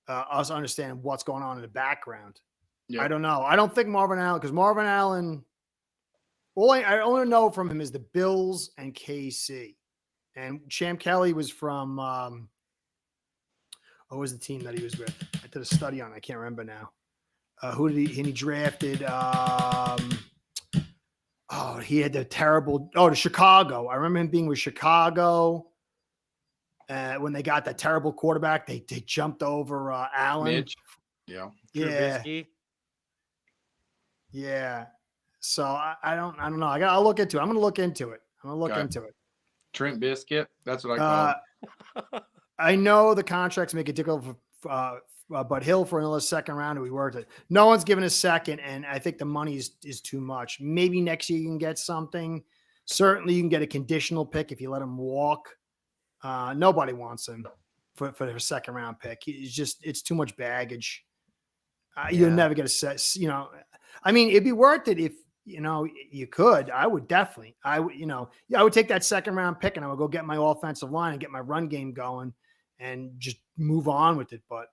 us understand what's going on in the background. Yep. I don't know. I don't think Marvin Allen, because Marvin Allen, I only know from him is the Bills and KC. And Champ Kelly was from what was the team that he was with? I did a study on it. I can't remember now. Who did he drafted? He had the terrible, the Chicago. I remember him being with Chicago. When they got that terrible quarterback, they jumped over Allen. Mitch. Yeah. Trubisky. Yeah. So I don't know. I'll look into it. I'm going to look into it. Into it. Trent Biscuit. That's what I call it. I know the contracts make it difficult but Hill for another second round, we worked it. No one's given a second, and I think the money is too much. Maybe next year you can get something. Certainly you can get a conditional pick if you let him walk. Nobody wants him for their second round pick. It's too much baggage. You'll never get a set. I mean, it'd be worth it if you could. I would definitely. I would take that second round pick and I would go get my offensive line and get my run game going and just move on with it. But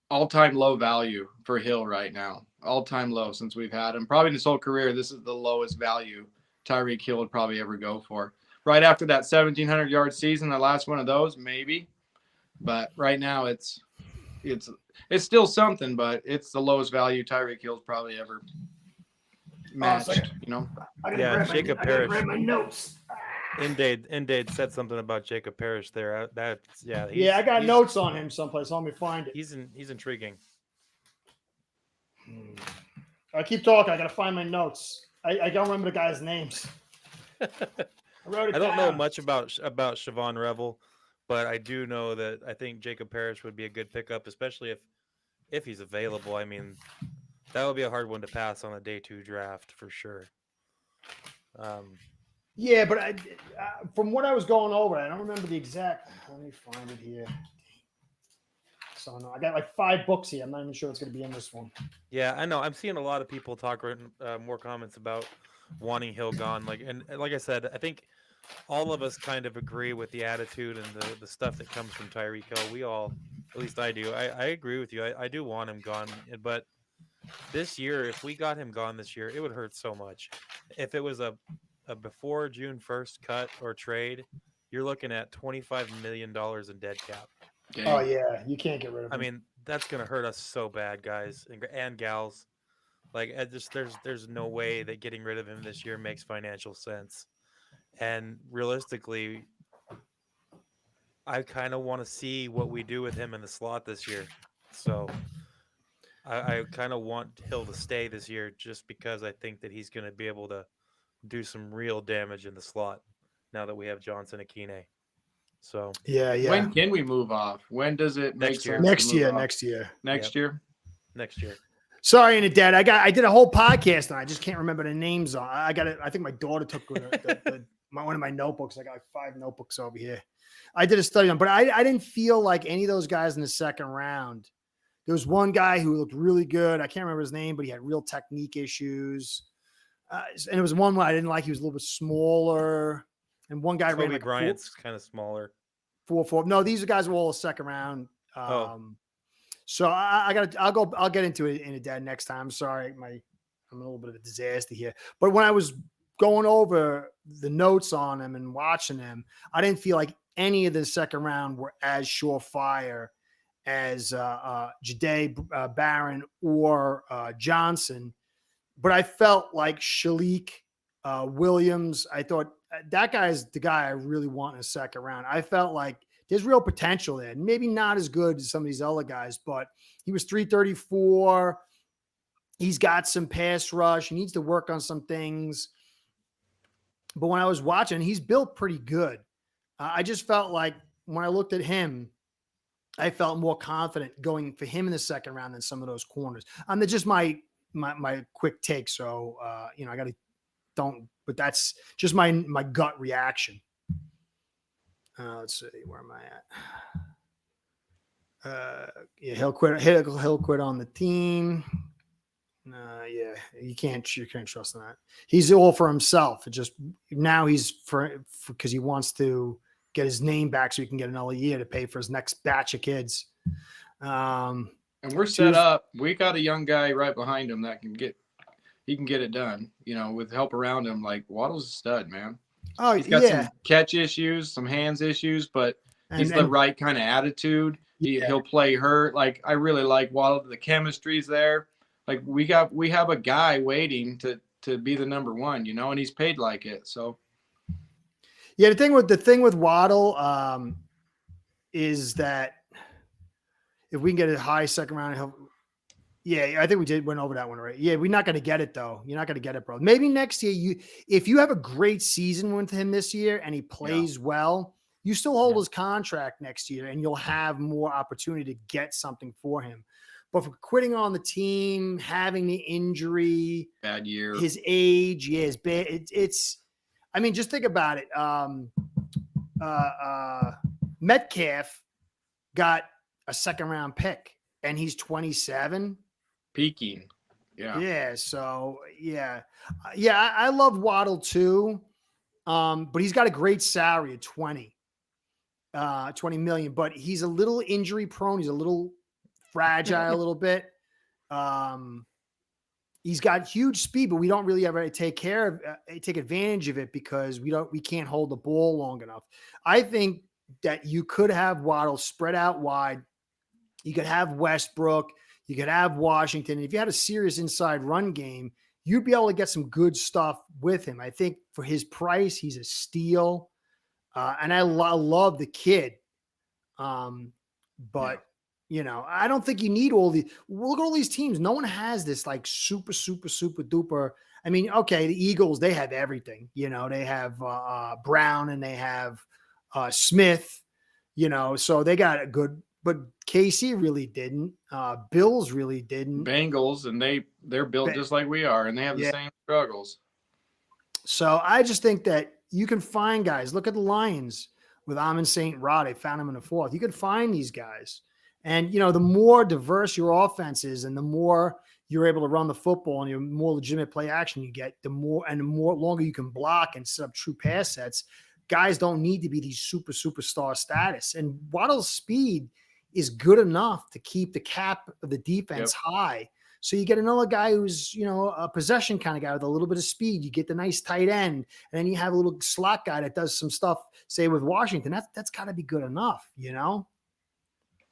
all-time low value for Hill right now. All-time low since we've had him. Probably in his whole career, this is the lowest value Tyreek Hill would probably ever go for. Right after that 1,700-yard season, the last one of those, maybe. But right now, it's still something, but it's the lowest value Tyreek Hill's probably ever matched. Yeah, Jacob Parrish. Grab my notes. Indade said something about Jacob Parrish there. I got notes on him someplace. Let me find it. He's intriguing. I keep talking. I got to find my notes. I don't remember the guys' names. I don't know much about Siobhan Revel, but I do know that I think Jacob Parrish would be a good pickup, especially if he's available. I mean, that would be a hard one to pass on a day 2 draft for sure. Yeah, but from what I was going over, I don't remember the exact. Let me find it here. So no, I got like 5 books here. I'm not even sure it's going to be in this one. Yeah, I know. I'm seeing a lot of people talk more comments about wanting Hill gone. Like I said, I think all of us kind of agree with the attitude and the stuff that comes from Tyreek Hill. We all, at least I do. I agree with you. I do want him gone, but this year, if we got him gone this year, it would hurt so much. If it was a before June 1st cut or trade, you're looking at $25 million in dead cap. Dang. Oh yeah, you can't get rid of him. I mean, that's gonna hurt us so bad, guys and gals. Like, there's no way that getting rid of him this year makes financial sense. And realistically, I kind of want to see what we do with him in the slot this year. So I kind of want Hill to stay this year just because I think that he's going to be able to do some real damage in the slot now that we have Johnson Akine. So yeah. When can we move off? When does it make Next year. sense? Next to move year. off? Next year. next year. Sorry, Dad. I did a whole podcast and I just can't remember the names on. I got it. I think my daughter took one of my notebooks. I got like 5 notebooks over here. I did a study on, but I didn't feel like any of those guys in the second round. There was one guy who looked really good. I can't remember his name, but he had real technique issues. And it was one where I didn't like. He was a little bit smaller. And one guy ran like Bryant's kind of smaller. 4.4. No, these guys were all second round. So I'll get into it in a dad next time. Sorry, I'm a little bit of a disaster here. But when I was going over the notes on him and watching him, I didn't feel like any of the second round were as surefire as Jahdae Barron or Johnson. But I felt like Shalik Williams, I thought that guy is the guy I really want in a second round. I felt like there's real potential there. Maybe not as good as some of these other guys, but he was 334. He's got some pass rush. He needs to work on some things. But when I was watching, he's built pretty good. I just felt like when I looked at him, I felt more confident going for him in the second round than some of those corners. That's just my quick take. So, but that's just my gut reaction. Let's see, where am I at? He'll quit on the team. You can't trust in that. He's all for himself. It just now he's for because he wants to get his name back so he can get another year to pay for his next batch of kids. And we're set up. We got a young guy right behind him that can get it done, with help around him. Like, Waddle's a stud, man. Oh, he's got some catch issues, some hands issues, but he's the right kind of attitude. He'll play hurt. Like, I really like Waddle. The chemistry's there. Like, we have a guy waiting to be the number one, and he's paid like it. So, yeah, the thing with Waddle is that if we can get a high second round, I think we went over that one, right? Yeah, we're not going to get it though. You're not going to get it, bro. Maybe next year, if you have a great season with him this year and he plays well, You still hold Yeah. his contract next year, and you'll have more opportunity to get something for him. But for quitting on the team, having the injury, Bad year. his age, yeah, his bad. It's. I mean, just think about it. Metcalf got a second-round pick, and he's 27. Peaking. Yeah. Yeah. So yeah. I love Waddle too. But he's got a great salary at 20 million, but he's a little injury prone. He's a little fragile a little bit. He's got huge speed, but we don't really ever take advantage of it because we can't hold the ball long enough. I think that you could have Waddle spread out wide. You could have Westbrook. You could have Washington. If you had a serious inside run game, you'd be able to get some good stuff with him. I think for his price, he's a steal. And I love the kid. But, I don't think you need all these. Look at all these teams. No one has this like super, super, super duper. I mean, okay, the Eagles, they have everything. They have Brown and they have Smith, so they got a good. But KC really didn't. Bills really didn't. Bengals, and they're built just like we are, and they have the same struggles. So I just think that you can find guys. Look at the Lions with Amon St. Rod. They found him in the fourth. You could find these guys. And, the more diverse your offense is and the more you're able to run the football and your more legitimate play action you get, the more longer you can block and set up true pass sets. Guys don't need to be these superstar status. And Waddle's speed is good enough to keep the cap of the defense high. So you get another guy who's, a possession kind of guy with a little bit of speed. You get the nice tight end, and then you have a little slot guy that does some stuff, say with Washington. That's got to be good enough,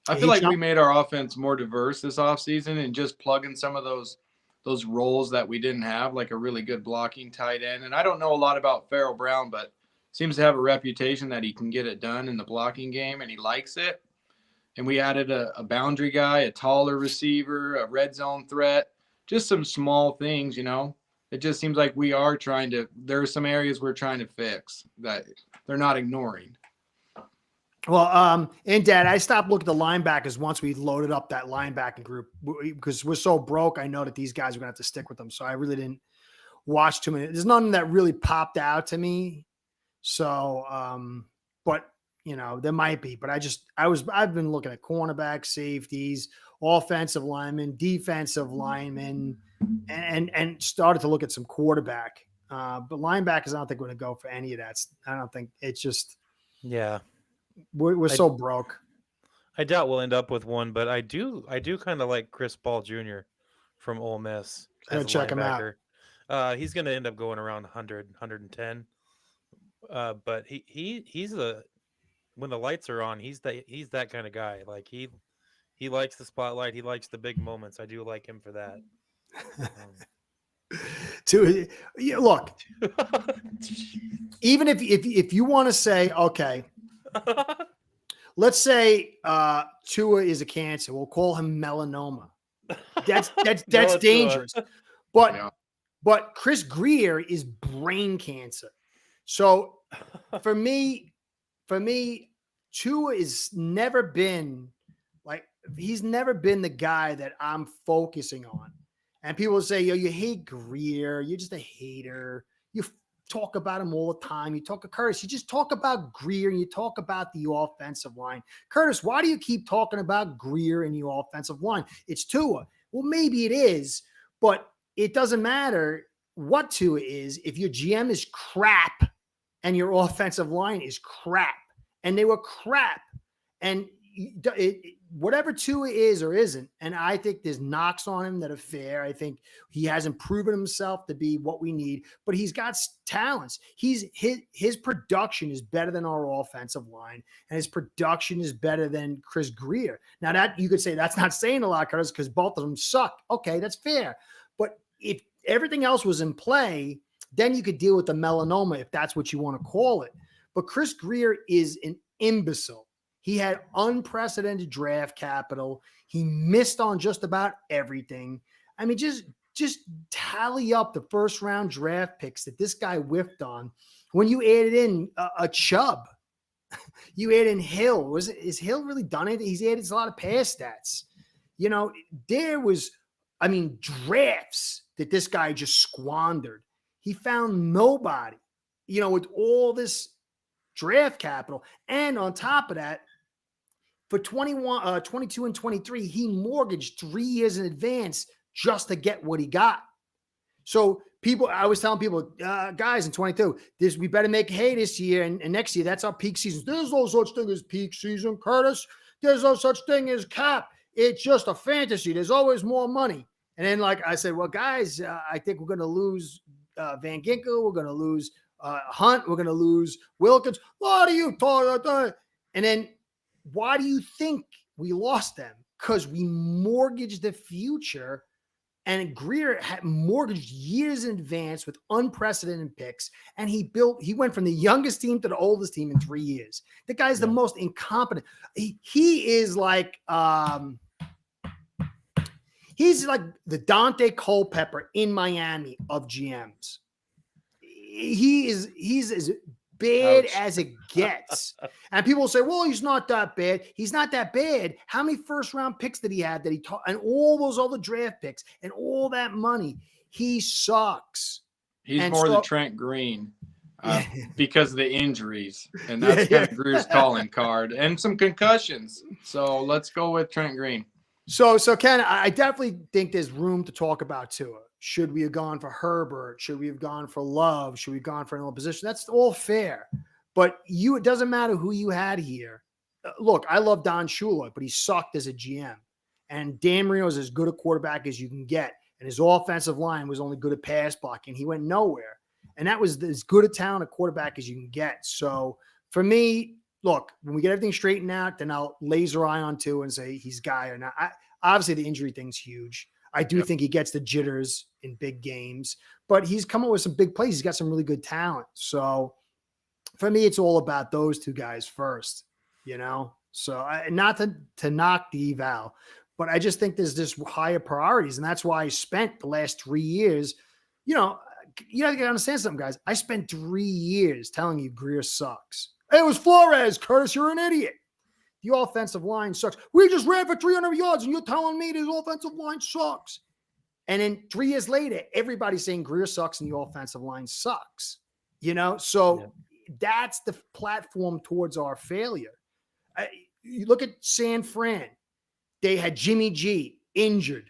I feel like we made our offense more diverse this offseason and just plugging some of those roles that we didn't have, like a really good blocking tight end. And I don't know a lot about Farrell Brown, but seems to have a reputation that he can get it done in the blocking game, and he likes it. And we added a boundary guy, a taller receiver, a red zone threat, just some small things, It just seems like we are there are some areas we're trying to fix that they're not ignoring. Well, and Dad, I stopped looking at the linebackers once we loaded up that linebacking group because we're so broke. I know that these guys are going to have to stick with them. So I really didn't watch too many. There's none that really popped out to me. So, but there might be, but I've been looking at cornerback, safeties, offensive linemen, defensive linemen, and started to look at some quarterback. But linebackers, I don't think we're going to go for any of that. I don't think it's just, we're so broke. I doubt we'll end up with one, but I do kind of like Chris Paul Jr. from Ole Miss. Check him out. He's going to end up going around 100, 110. But he's when the lights are on, he's that kind of guy. Like he likes the spotlight. He likes the big moments. I do like him for that. Look, even if you want to say, okay, let's say Tua is a cancer, we'll call him melanoma. That's dangerous. But Chris Greer is brain cancer. So for me, Tua has never been he's never been the guy that I'm focusing on. And people will say, yo, you hate Greer. You're just a hater. You talk about him all the time. You talk to Curtis. You just talk about Greer and you talk about the offensive line. Curtis, why do you keep talking about Greer and the offensive line? It's Tua. Well, maybe it is, but it doesn't matter what Tua is if your GM is crap and your offensive line is crap. And they were crap. And whatever Tua is or isn't, and I think there's knocks on him that are fair. I think he hasn't proven himself to be what we need, but he's got talents. His production is better than our offensive line, and his production is better than Chris Greer. Now that you could say that's not saying a lot, Curtis, because both of them suck. Okay, that's fair. But if everything else was in play, then you could deal with the melanoma if that's what you want to call it. But Chris Greer is an imbecile. He had unprecedented draft capital. He missed on just about everything. I mean, just tally up the first round draft picks that this guy whiffed on. When you added in a Chubb, You add in Hill. Is Hill really done it? He's added a lot of pass stats. You know, there was, I mean, drafts that this guy just squandered. He found nobody, you know, with all this draft capital. And on top of that, for 22 and 23, he mortgaged 3 years in advance just to get what he got. So I was telling people, guys, in 22, we better make hay this year and next year. That's our peak season. There's no such thing as peak season, Curtis. There's no such thing as cap. It's just a fantasy. There's always more money. And then, like I said, well, guys, I think we're going to lose Van Ginkel. We're going to lose Hunt. We're going to lose Wilkins. What are you talking about? And then why do you think we lost them? Because we mortgaged the future. And Greer had mortgaged years in advance with unprecedented picks. And he went from the youngest team to the oldest team in 3 years. The guy's the most incompetent. He is like, he's like the Dante Culpepper in Miami of GMs. He's as bad as it gets. And people will say, well, he's not that bad. He's not that bad. How many first round picks did he have that he taught, and all those other draft picks and all that money? He sucks. He's more the Trent Green because of the injuries. And that's kind of Greer's calling card and some concussions. So let's go with Trent Green. So Ken, I definitely think there's room to talk about Tua. Should we have gone for Herbert? Should we have gone for Love? Should we have gone for another position? That's all fair. But it doesn't matter who you had here. Look, I love Don Shula, but he sucked as a GM. And Dan Marino is as good a quarterback as you can get. And his offensive line was only good at pass blocking. He went nowhere. And that was as good a talent a quarterback as you can get. So for me, look, when we get everything straightened out, then I'll laser eye on Tua and say he's guy or not. Obviously, the injury thing's huge. I do think he gets the jitters in big games, but he's come up with some big plays. He's got some really good talent. So for me, it's all about those two guys first, you know? So not to knock the eval, but I just think there's just higher priorities. And that's why I spent the last 3 years, you have to understand something, guys. I spent 3 years telling you Greer sucks. It was Flores, Curtis, you're an idiot. The offensive line sucks. We just ran for 300 yards, and you're telling me the offensive line sucks. And then 3 years later, everybody's saying Greer sucks and the offensive line sucks. So that's the platform towards our failure. You look at San Fran. They had Jimmy G injured,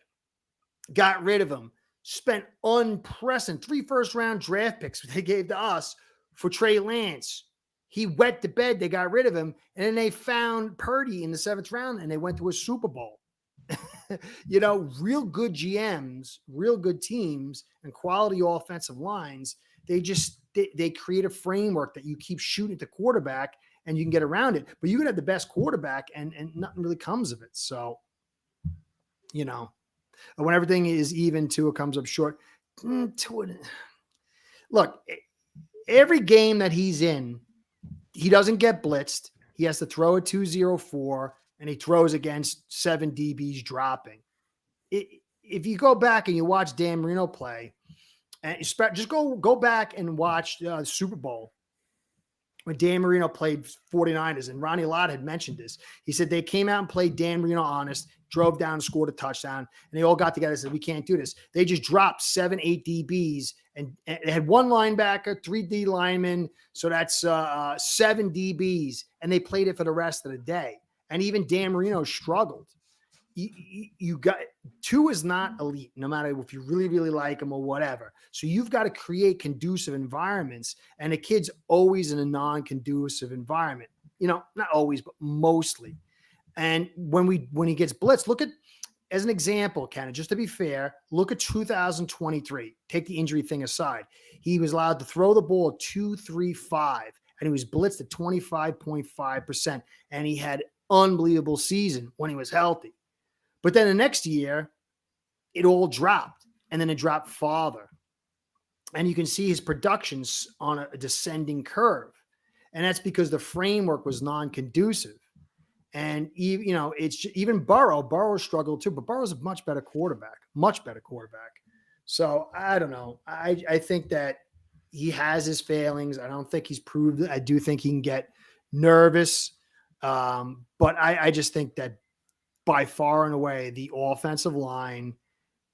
got rid of him, spent unprecedented 3 first-round draft picks they gave to us for Trey Lance. He wet the bed. They got rid of him. And then they found Purdy in the 7th round, and they went to a Super Bowl. Real good GMs, real good teams, and quality offensive lines, they create a framework that you keep shooting at the quarterback, and you can get around it. But you can have the best quarterback, and nothing really comes of it. So, when everything is even, Tua comes up short. Look, every game that he's in, he doesn't get blitzed. He has to throw a 2-0-4, and he throws against 7 DBs dropping. If you go back and you watch Dan Marino play, and just go back and watch the Super Bowl when Dan Marino played 49ers, and Ronnie Lott had mentioned this. He said they came out and played Dan Marino honest, drove down, scored a touchtouchdown, and they all got together and said, we can't do this. They just dropped 7, 8 DBs, and they had 1 linebacker, 3 D linemen, so that's 7 DBs, and they played it for the rest of the day. And even Dan Marino struggled. You got Tua is not elite, no matter if you really, really like him or whatever. So you've got to create conducive environments, and the kid's always in a non-conducive environment. Not always, but mostly. And when he gets blitzed, look at, as an example, Ken, just to be fair, look at 2023. Take the injury thing aside. He was allowed to throw the ball at 2.35, and he was blitzed at 25.5%, and he had unbelievable season when he was healthy. But then the next year, it all dropped, and then it dropped farther. And you can see his productions on a descending curve. And that's because the framework was non-conducive. And, it's even Burrow struggled too, but Burrow's a much better quarterback. So I don't know. I think that he has his failings. I don't think he's proved it. I do think he can get nervous. But I just think that by far and away, the offensive line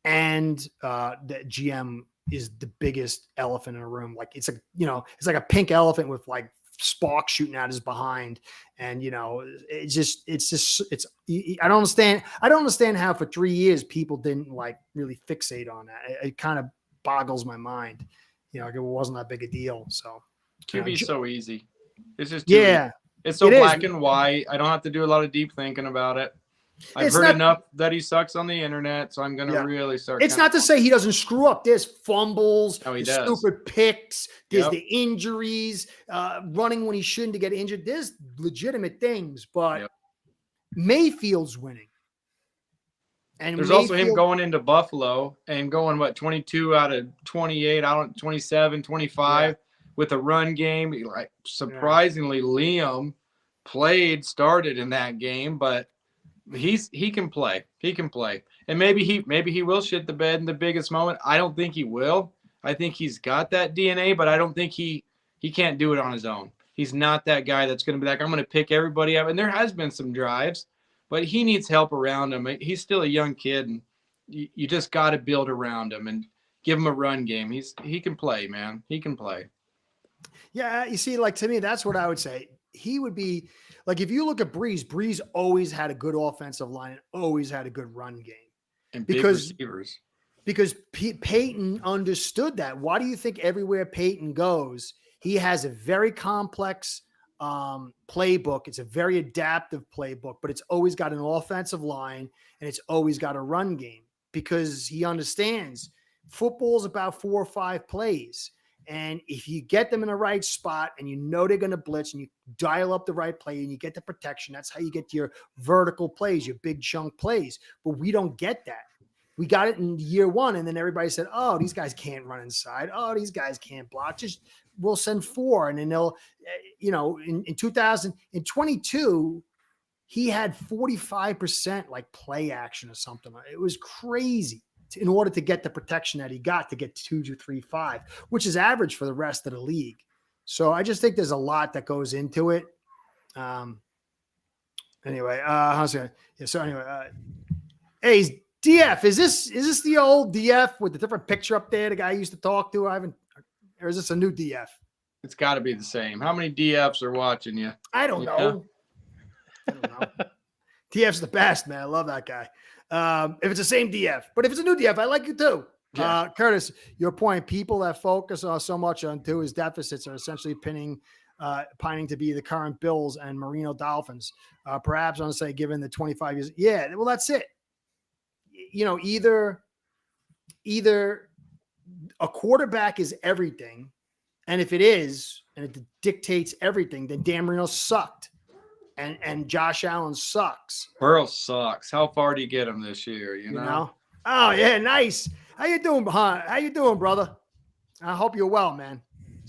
and the GM is the biggest elephant in a room. Like it's like a pink elephant with like sparks shooting out his behind. And, I don't understand how for 3 years people didn't like really fixate on that. It kind of boggles my mind. Like it wasn't that big a deal. So QB so easy. It's just too easy. It's so black and white. I don't have to do a lot of deep thinking about it. I've heard enough that he sucks on the internet, so I'm going to really start. It's not to say he doesn't screw up. There's fumbles, he there's does. stupid picks, there's the injuries, running when he shouldn't to get injured. There's legitimate things, but Mayfield's winning. And there's also him going into Buffalo and going, 22 out of 28, 27, 25 with a run game. Like, surprisingly, Liam started in that game, but he can play. He can play. And maybe he will shit the bed in the biggest moment. I don't think he will. I think he's got that DNA, but I don't think he can't do it on his own. He's not that guy that's going to be like, I'm going to pick everybody up. And there has been some drives, but he needs help around him. He's still a young kid, and you just got to build around him and give him a run game. He can play, man. He can play. Yeah, you see, like, to me, that's what I would say. He would be like, if you look at Breeze always had a good offensive line and always had a good run game. And big receivers. Because Peyton understood that. Why do you think everywhere Peyton goes, he has a very complex playbook? It's a very adaptive playbook, but it's always got an offensive line and it's always got a run game, because he understands football's about 4 or 5 plays. And if you get them in the right spot and they're going to blitz and you dial up the right play and you get the protection, that's how you get to your vertical plays, your big chunk plays. But we don't get that. We got it in year 1, and then everybody said, oh, these guys can't run inside. Oh, these guys can't block. Just we'll send 4. And then they'll, in 2022, he had 45% like play action or something. It was crazy in order to get the protection that he got to get 2, 3, 5, which is average for the rest of the league. So I just think there's a lot that goes into it. Hey, DF, is this the old DF with the different picture up there, the guy I used to talk to? Or is this a new DF? It's got to be the same. How many DFs are watching you? I don't know. DF's the best, man. I love that guy. If it's the same DF, but if it's a new DF, I like you too. Yeah. Curtis, your point, people that focus so much on his deficits are essentially pining to be the current Bills and Marino Dolphins. Perhaps I want to say, given the 25 years. Yeah, well, that's it. Either a quarterback is everything, and if it is, and it dictates everything, then Dan Marino sucked. And Josh Allen sucks. Burrow sucks. How far do you get him this year? You know? Oh yeah, nice. How you doing, How you doing, brother? I hope you're well, man.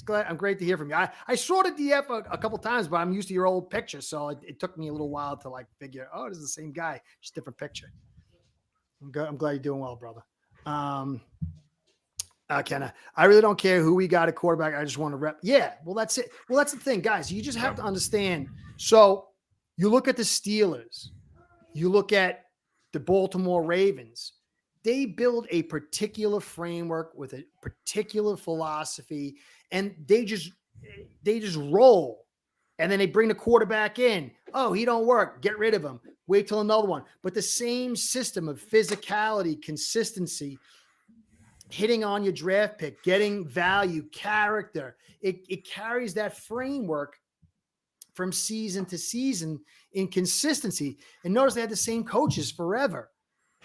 I'm great to hear from you. I saw the DF a couple times, but I'm used to your old picture, so it took me a little while to like figure. Oh, this is the same guy, just different picture. I'm glad you're doing well, brother. Kenna, I really don't care who we got at quarterback. I just want to rep. Yeah, well, that's it. Well, that's the thing, guys. You just have to understand. So you look at the Steelers, you look at the Baltimore Ravens. They build a particular framework with a particular philosophy, and they just roll. And then they bring the quarterback in. Oh, he don't work. Get rid of him. Wait till another one. But the same system of physicality, consistency, hitting on your draft pick, getting value, character, it carries that framework from season to season in consistency. And notice they had the same coaches forever.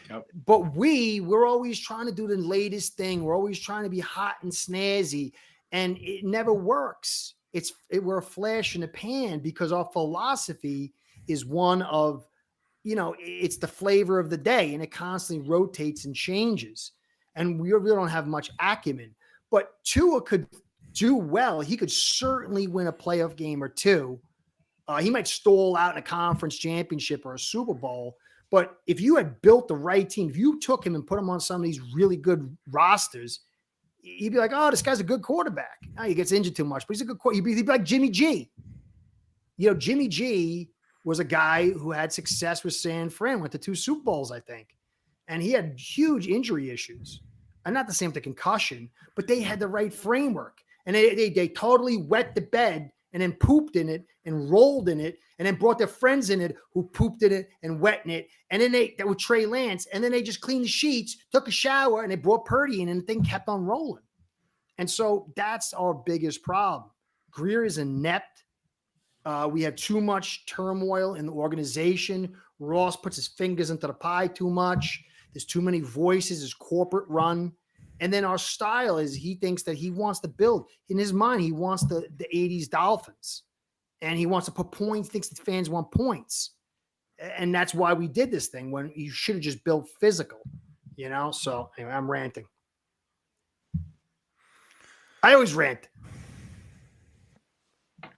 Yep. But we're always trying to do the latest thing. We're always trying to be hot and snazzy, and it never works. We're a flash in the pan because our philosophy is one of, it's the flavor of the day, and it constantly rotates and changes. And we really don't have much acumen. But Tua could do well. He could certainly win a playoff game or two. He might stall out in a conference championship or a Super Bowl. But if you had built the right team, if you took him and put him on some of these really good rosters, you'd be like, oh, this guy's a good quarterback. He gets injured too much, but he's a good quarterback. He'd be like Jimmy G. Jimmy G was a guy who had success with San Fran, went to 2 Super Bowls, I think. And he had huge injury issues. And not the same with the concussion, but they had the right framework. And they totally wet the bed and then pooped in it and rolled in it and then brought their friends in it who pooped in it and wet in it. And then that with Trey Lance. And then they just cleaned the sheets, took a shower, and they brought Purdy in, and the thing kept on rolling. And so that's our biggest problem. Greer is inept. We have too much turmoil in the organization. Ross puts his fingers into the pie too much. There's too many voices. It's corporate run. And then our style is he thinks that he wants to build. In his mind, he wants the 80s Dolphins. And he wants to put points, thinks the fans want points. And that's why we did this thing when you should have just built physical, So anyway, I'm ranting. I always rant.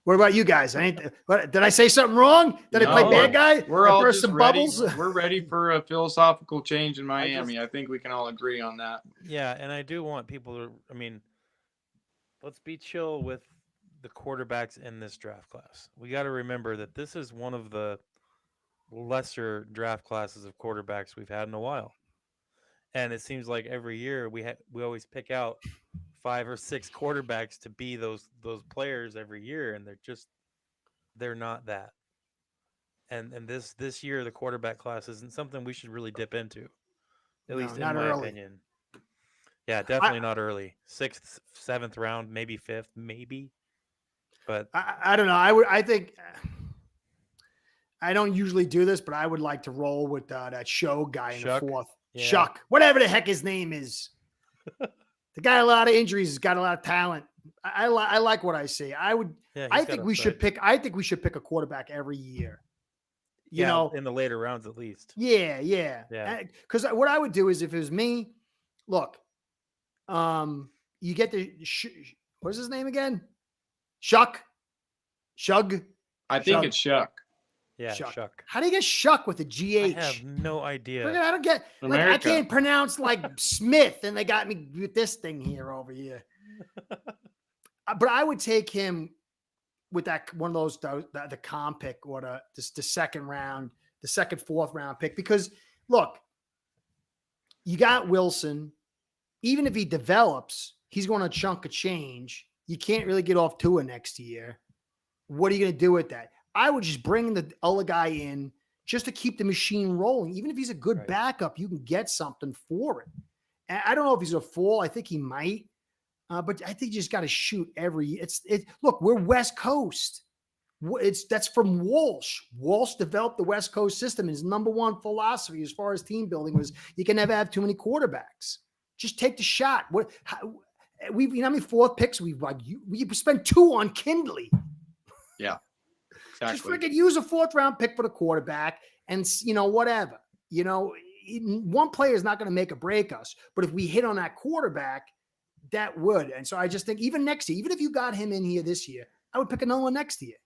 What about you guys? Did I say something wrong? Did I play bad guy? We're all burst just some ready. bubbles? We're ready for a philosophical change in Miami. I think we can all agree on that. Yeah, and I do want people to. Let's be chill with the quarterbacks in this draft class. We got to remember that this is one of the lesser draft classes of quarterbacks we've had in a while, and it seems like every year we always pick out 5 or 6 quarterbacks to be those players every year, and they're not that. And this year the quarterback class isn't something we should really dip into, at least in my opinion. Yeah, definitely not early. 6th, 7th round, maybe 5th, maybe. But I don't know. I think I don't usually do this, but I would like to roll with that show guy in the 4th. Yeah. Shuck, whatever the heck his name is. The guy, a lot of injuries, has got a lot of talent. I like what I see. I think we should pick a quarterback every year. You know, in the later rounds at least. Yeah. Because what I would do is, if it was me, look, you get the what's his name again? Shug. I think it's Shuck. Yeah, Shuck. How do you get Shuck with a GH? I have no idea. I don't get. Like, I can't pronounce like Smith, and they got me with this thing here over here. But I would take him with that one of those the comp pick or the second round, the 2nd, 4th round pick, because look, you got Wilson. Even if he develops, he's going to chunk of change. You can't really get off Tua next year. What are you going to do with that? I would just bring the other guy in just to keep the machine rolling. Even if he's a good backup, you can get something for it. And I don't know if he's a fall. I think he might. But I think you just got to shoot look, we're West Coast. That's from Walsh. Walsh developed the West Coast system. His #1 philosophy as far as team building was you can never have too many quarterbacks. Just take the shot. How many 4th picks we spent 2 on Kindley. Yeah. Exactly. Just freaking use a 4th round pick for the quarterback and, whatever. One player is not going to make or break us. But if we hit on that quarterback, that would. And so I just think even next year, even if you got him in here this year, I would pick another one next year.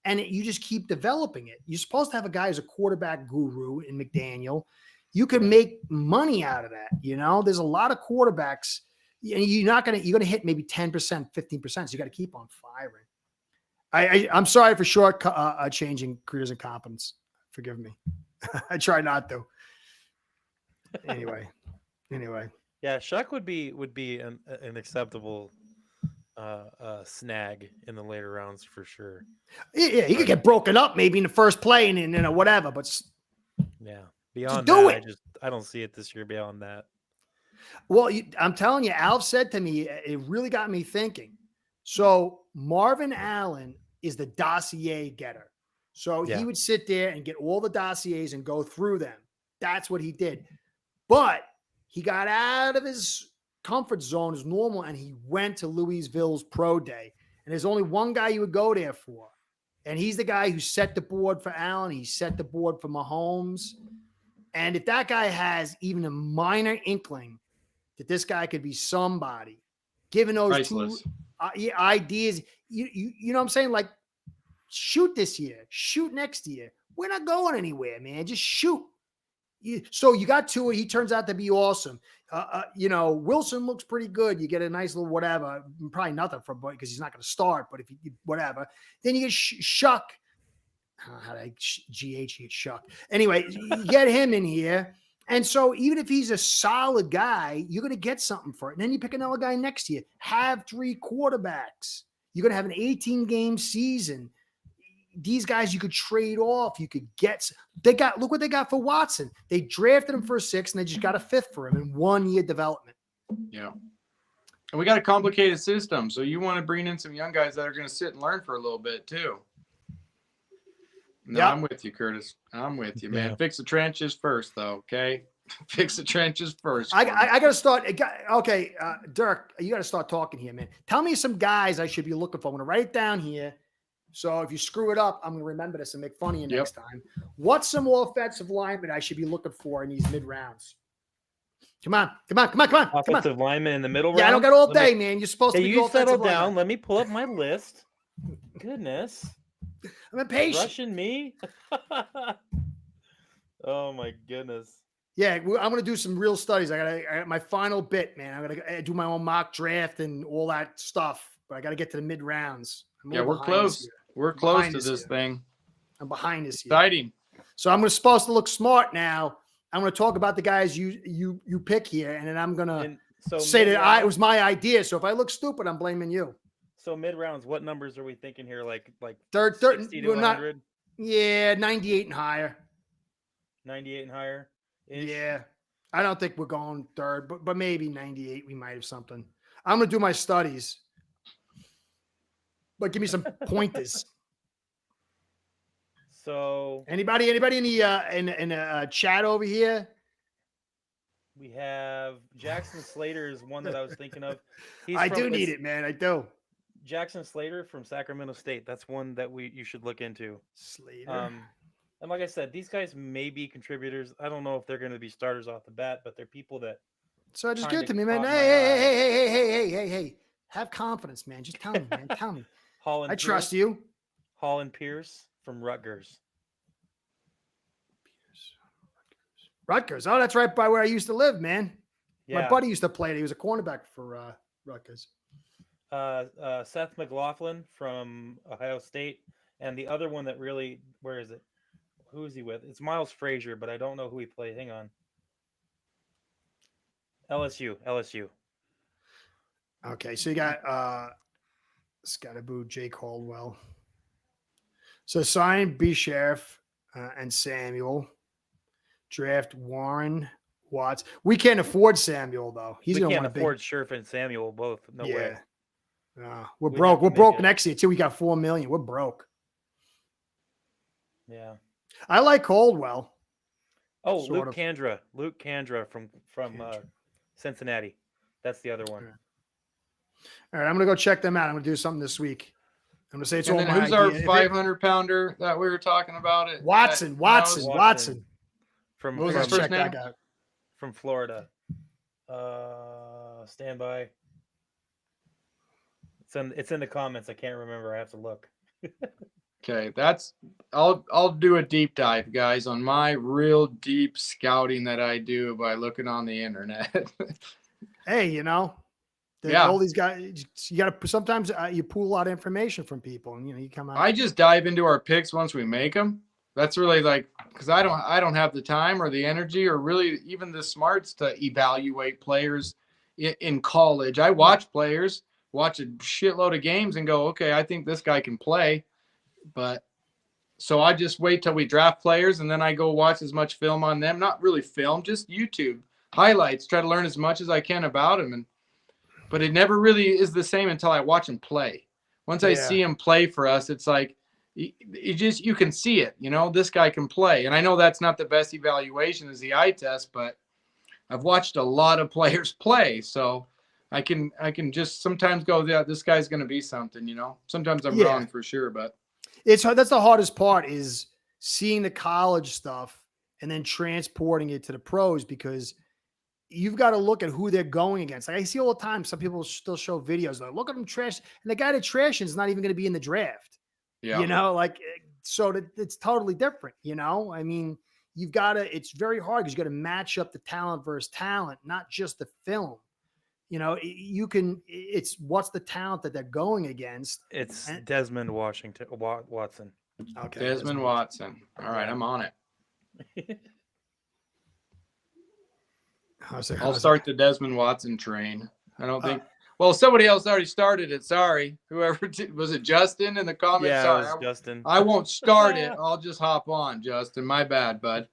And you just keep developing it. You're supposed to have a guy who's a quarterback guru in McDaniel. You can make money out of that. There's a lot of quarterbacks, and you're going to hit maybe 10%, 15%. So you got to keep on firing. I'm sorry for short changing careers and competence. Forgive me. I try not to. Anyway. Yeah, Shuck would be an acceptable snag in the later rounds for sure. Yeah, he could get broken up maybe in the first play and whatever, but yeah, beyond that, I don't see it this year beyond that. Well, I'm telling you, Alf said to me, it really got me thinking. So Marvin Allen is the dossier getter. So he would sit there and get all the dossiers and go through them. That's what he did. But he got out of his comfort zone as normal, and he went to Louisville's pro day. And there's only one guy you would go there for. And he's the guy who set the board for Allen. He set the board for Mahomes. And if that guy has even a minor inkling that this guy could be somebody, given those priceless. 2 ideas, you know what I'm saying? Like, shoot this year, shoot next year. We're not going anywhere, man. Just shoot. So you got Tua. He turns out to be awesome. Wilson looks pretty good. You get a nice little whatever. Probably nothing from because he's not going to start. But if you whatever, then you get Shuck, How to GH Shuck. Anyway, you get him in here. And so even if he's a solid guy, you're going to get something for it. And then you pick another guy next to you. Have 3 quarterbacks. You're going to have an 18-game season. These guys you could trade off. You could get – look what they got for Watson. They drafted him for a 6th, and they just got a 5th for him in 1-year development. Yeah. And we got a complicated system, so you want to bring in some young guys that are going to sit and learn for a little bit too. No, yep. I'm with you, Curtis. I'm with you, man. Yeah. Fix the trenches first, though, okay? Fix the trenches first. I got to start. Okay, Dirk, you got to start talking here, man. Tell me some guys I should be looking for. I'm going to write it down here. So if you screw it up, I'm going to remember this and make fun of you next time. What's some offensive linemen I should be looking for in these mid-rounds? Come on. Offensive lineman in the middle round? Yeah, I don't got all day, man. You're supposed to be you settle down. Lineman. Let me pull up my list. Goodness. I'm impatient. Rushing me? Oh, my goodness. Yeah, I'm going to do some real studies. I got my final bit, man. I'm going to do my own mock draft and all that stuff. But I got to get to the mid-rounds. Yeah, we're close. We're close to this thing. I'm behind this. Exciting. So I'm supposed to look smart now. I'm going to talk about the guys you pick here, and then I'm going to say that it was my idea. So if I look stupid, I'm blaming you. So mid rounds, what numbers are we thinking here? Like third, 60 to 100? Yeah, 98 and higher. 98 and higher. Yeah, I don't think we're going third, but maybe 98. We might have something. I'm going to do my studies. But give me some pointers. So anybody in the chat over here? We have Jackson Slater is one that I was thinking of. I do need it, man. I do. Jackson Slater from Sacramento State. That's one that you should look into. Slater. And like I said, these guys may be contributors. I don't know if they're going to be starters off the bat, but they're people that. So just give it to me, man. Hey. Have confidence, man. Just tell me, man. Tell me. I trust you. Holland Pierce from Rutgers. Rutgers. Oh, that's right by where I used to live, man. Yeah. My buddy used to play. He was a cornerback for Rutgers. Seth McLaughlin from Ohio State. And the other one that really, where is it? Who is he with? It's Miles Frazier, but I don't know who he played. Hang on. LSU. Okay, so you got Scottaboo, Jake Caldwell. So sign B. Sheriff and Samuel. Draft Warren Watts. We can't afford Samuel though. We can't afford Sheriff and Samuel both. No way. We're broke. We're broke next year too. We got $4 million. We're broke. Yeah. I like Caldwell. Oh, Luke Kandra from Cincinnati. That's the other one. All right, I'm gonna go check them out. I'm gonna do something this week. I'm gonna say it's all my who's idea. Our 500-pounder that we were talking about? Watson. From Florida. Stand by. It's in the comments. I can't remember. I have to look. Okay, I'll do a deep dive, guys, on my real deep scouting that I do by looking on the internet. Hey, all these guys, you got to sometimes you pull a lot of information from people, and you come out. I just dive into our picks once we make them. That's really because I don't have the time or the energy or really even the smarts to evaluate players in college. I watch players, watch a shitload of games, and go, okay, I think this guy can play. But so I just wait till we draft players, and then I go watch as much film on them. Not really film, just YouTube highlights. Try to learn as much as I can about them, but it never really is the same until I watch him play. Once I see him play for us, it's like you can see it. This guy can play, and I know that's not the best evaluation as the eye test, but I've watched a lot of players play, so I can just sometimes go, yeah, this guy's going to be something. Sometimes I'm wrong for sure, but. That's the hardest part is seeing the college stuff and then transporting it to the pros, because you've got to look at who they're going against. Like I see all the time, some people still show videos like, look at them trash, and the guy that trashing is not even going to be in the draft. Yeah. So that it's totally different. I mean, you've got to. It's very hard because you got to match up the talent versus talent, not just the film. It's what's the talent that they're going against. It's Desmond Watson. Okay. Desmond Watson. All right, I'm on it. I'll start the Desmond Watson train. I don't think. Well, somebody else already started it. Sorry, whoever was it, Justin in the comments. Yeah, sorry, it was Justin. I won't start it. I'll just hop on, Justin. My bad, bud.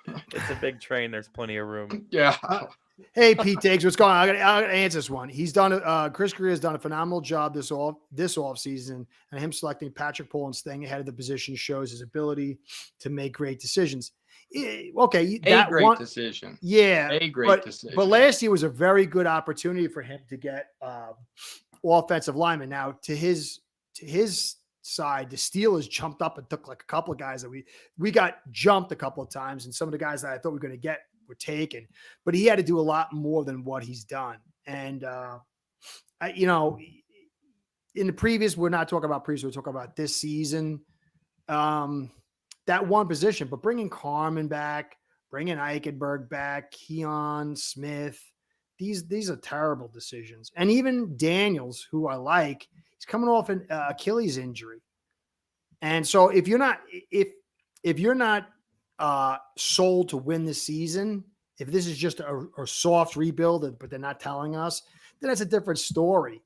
It's a big train. There's plenty of room. Yeah. Hey, Pete Diggs, what's going on? I gotta answer this one. He's done. Chris Greer has done a phenomenal job this off season, and him selecting Patrick Paul and staying ahead of the position shows his ability to make great decisions. Okay, a great decision. Yeah, a great decision. But last year was a very good opportunity for him to get offensive linemen. Now, to his side, the Steelers jumped up and took like a couple of guys that we got jumped a couple of times, and some of the guys that I thought we were going to get were taken, but he had to do a lot more than what he's done. And in the previous, we're not talking about previous, we're talking about this season. That one position, but bringing Carmen back, bringing Eichenberg back, Keon Smith, these are terrible decisions. And even Daniels, who I like, he's coming off an Achilles injury. And so if you're not sold to win this season, if this is just a soft rebuild, but they're not telling us, then that's a different story.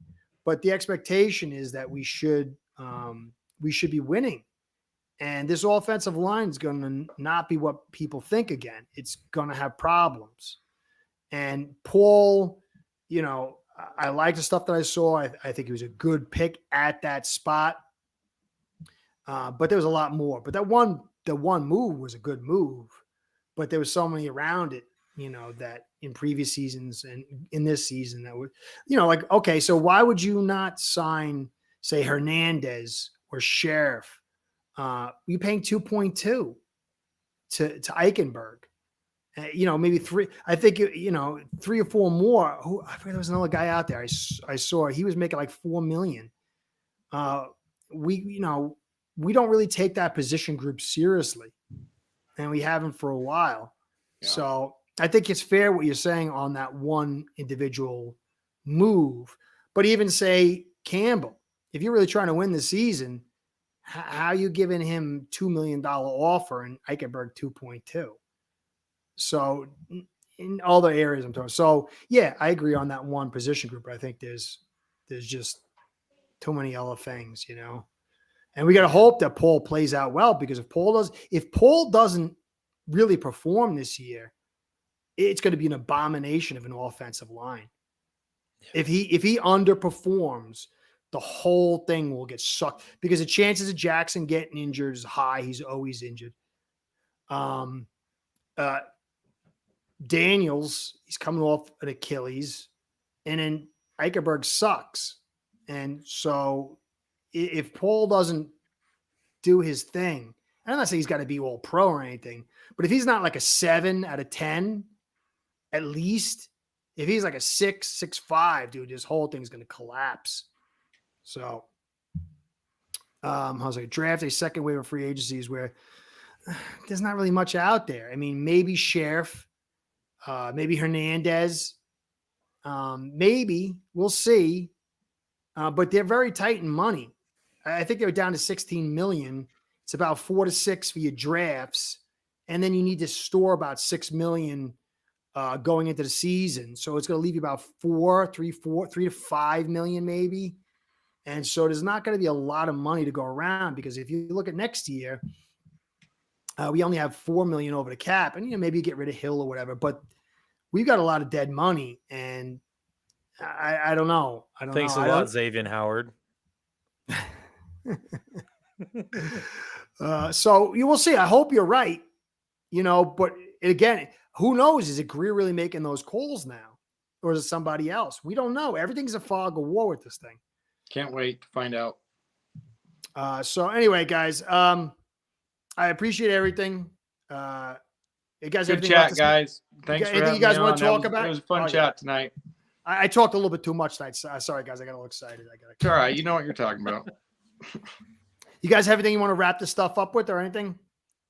But the expectation is that we should be winning. And this offensive line is going to not be what people think again. It's going to have problems. And Paul, I like the stuff that I saw. I think he was a good pick at that spot. But there was a lot more. But the one move was a good move. But there was so many around it, that in previous seasons and in this season that would, okay, so why would you not sign, say, Hernandez or Sheriff? You're paying 2.2 to Eichenberg. Maybe three. I think 3 or 4 more. I forget, there was another guy out there. I saw he was making like $4 million. We don't really take that position group seriously, and we haven't for a while. Yeah. So I think it's fair what you're saying on that one individual move. But even say Campbell, if you're really trying to win the season, how are you giving him $2 million offer and Eichenberg 2.2? So in all the areas I'm talking. So yeah, I agree on that one position group. I think there's just too many other things, and we got to hope that Paul plays out well, because if Paul doesn't really perform this year, it's going to be an abomination of an offensive line. Yeah. If he underperforms, the whole thing will get sucked, because the chances of Jackson getting injured is high. He's always injured. Daniels, he's coming off an Achilles, and then Eichenberg sucks. And so if Paul doesn't do his thing, and I'm not saying he's got to be all pro or anything, but if he's not like a 7 out of 10, at least, if he's like a 6.5, dude, this whole thing's going to collapse. So, I was like, draft a second wave of free agencies where there's not really much out there. I mean, maybe Sheriff, maybe Hernandez, maybe we'll see. But they're very tight in money. I think they're down to 16 million. It's about 4 to 6 for your drafts. And then you need to store about 6 million going into the season. So it's going to leave you about 3 to 5 million maybe. And so there's not going to be a lot of money to go around, because if you look at next year, we only have 4 million over the cap, and maybe you get rid of Hill or whatever, but we've got a lot of dead money, and I don't know. Thanks a lot, Xavier Howard. So you will see. I hope you're right, but again, who knows? Is it Greer really making those calls now, or is it somebody else? We don't know. Everything's a fog of war with this thing. Can't wait to find out. So anyway, guys, I appreciate everything. You guys, good chat, guys. Thanks for having you guys me want to on. talk about? It was a fun chat tonight. I talked a little bit too much tonight. Sorry, guys. I got a little excited. It's all right. You know what you're talking about. You guys have anything you want to wrap this stuff up with or anything?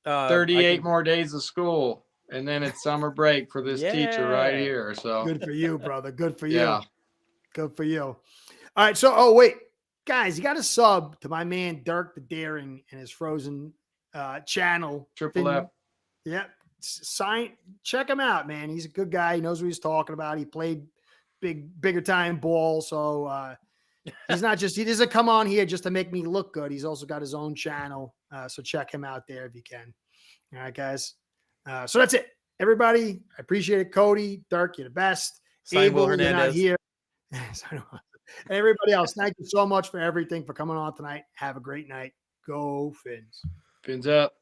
38 more days of school, and then it's summer break for this teacher right here. So good for you, brother. Good for you. Yeah. Good for you. All right. So, wait. guys, you got to sub to my man Dirk the Daring and his Frozen channel. Triple F. Yep. Check him out, man. He's a good guy. He knows what he's talking about. He played bigger time ball. So he doesn't come on here just to make me look good. He's also got his own channel. So check him out there if you can. All right, guys. So that's it. Everybody, I appreciate it. Cody, Dirk, you're the best. Sign Will Abel, you're not Hernandez. here. Everybody else, thank you so much for everything, for coming on tonight. Have a great night. Go Fins. Fins up.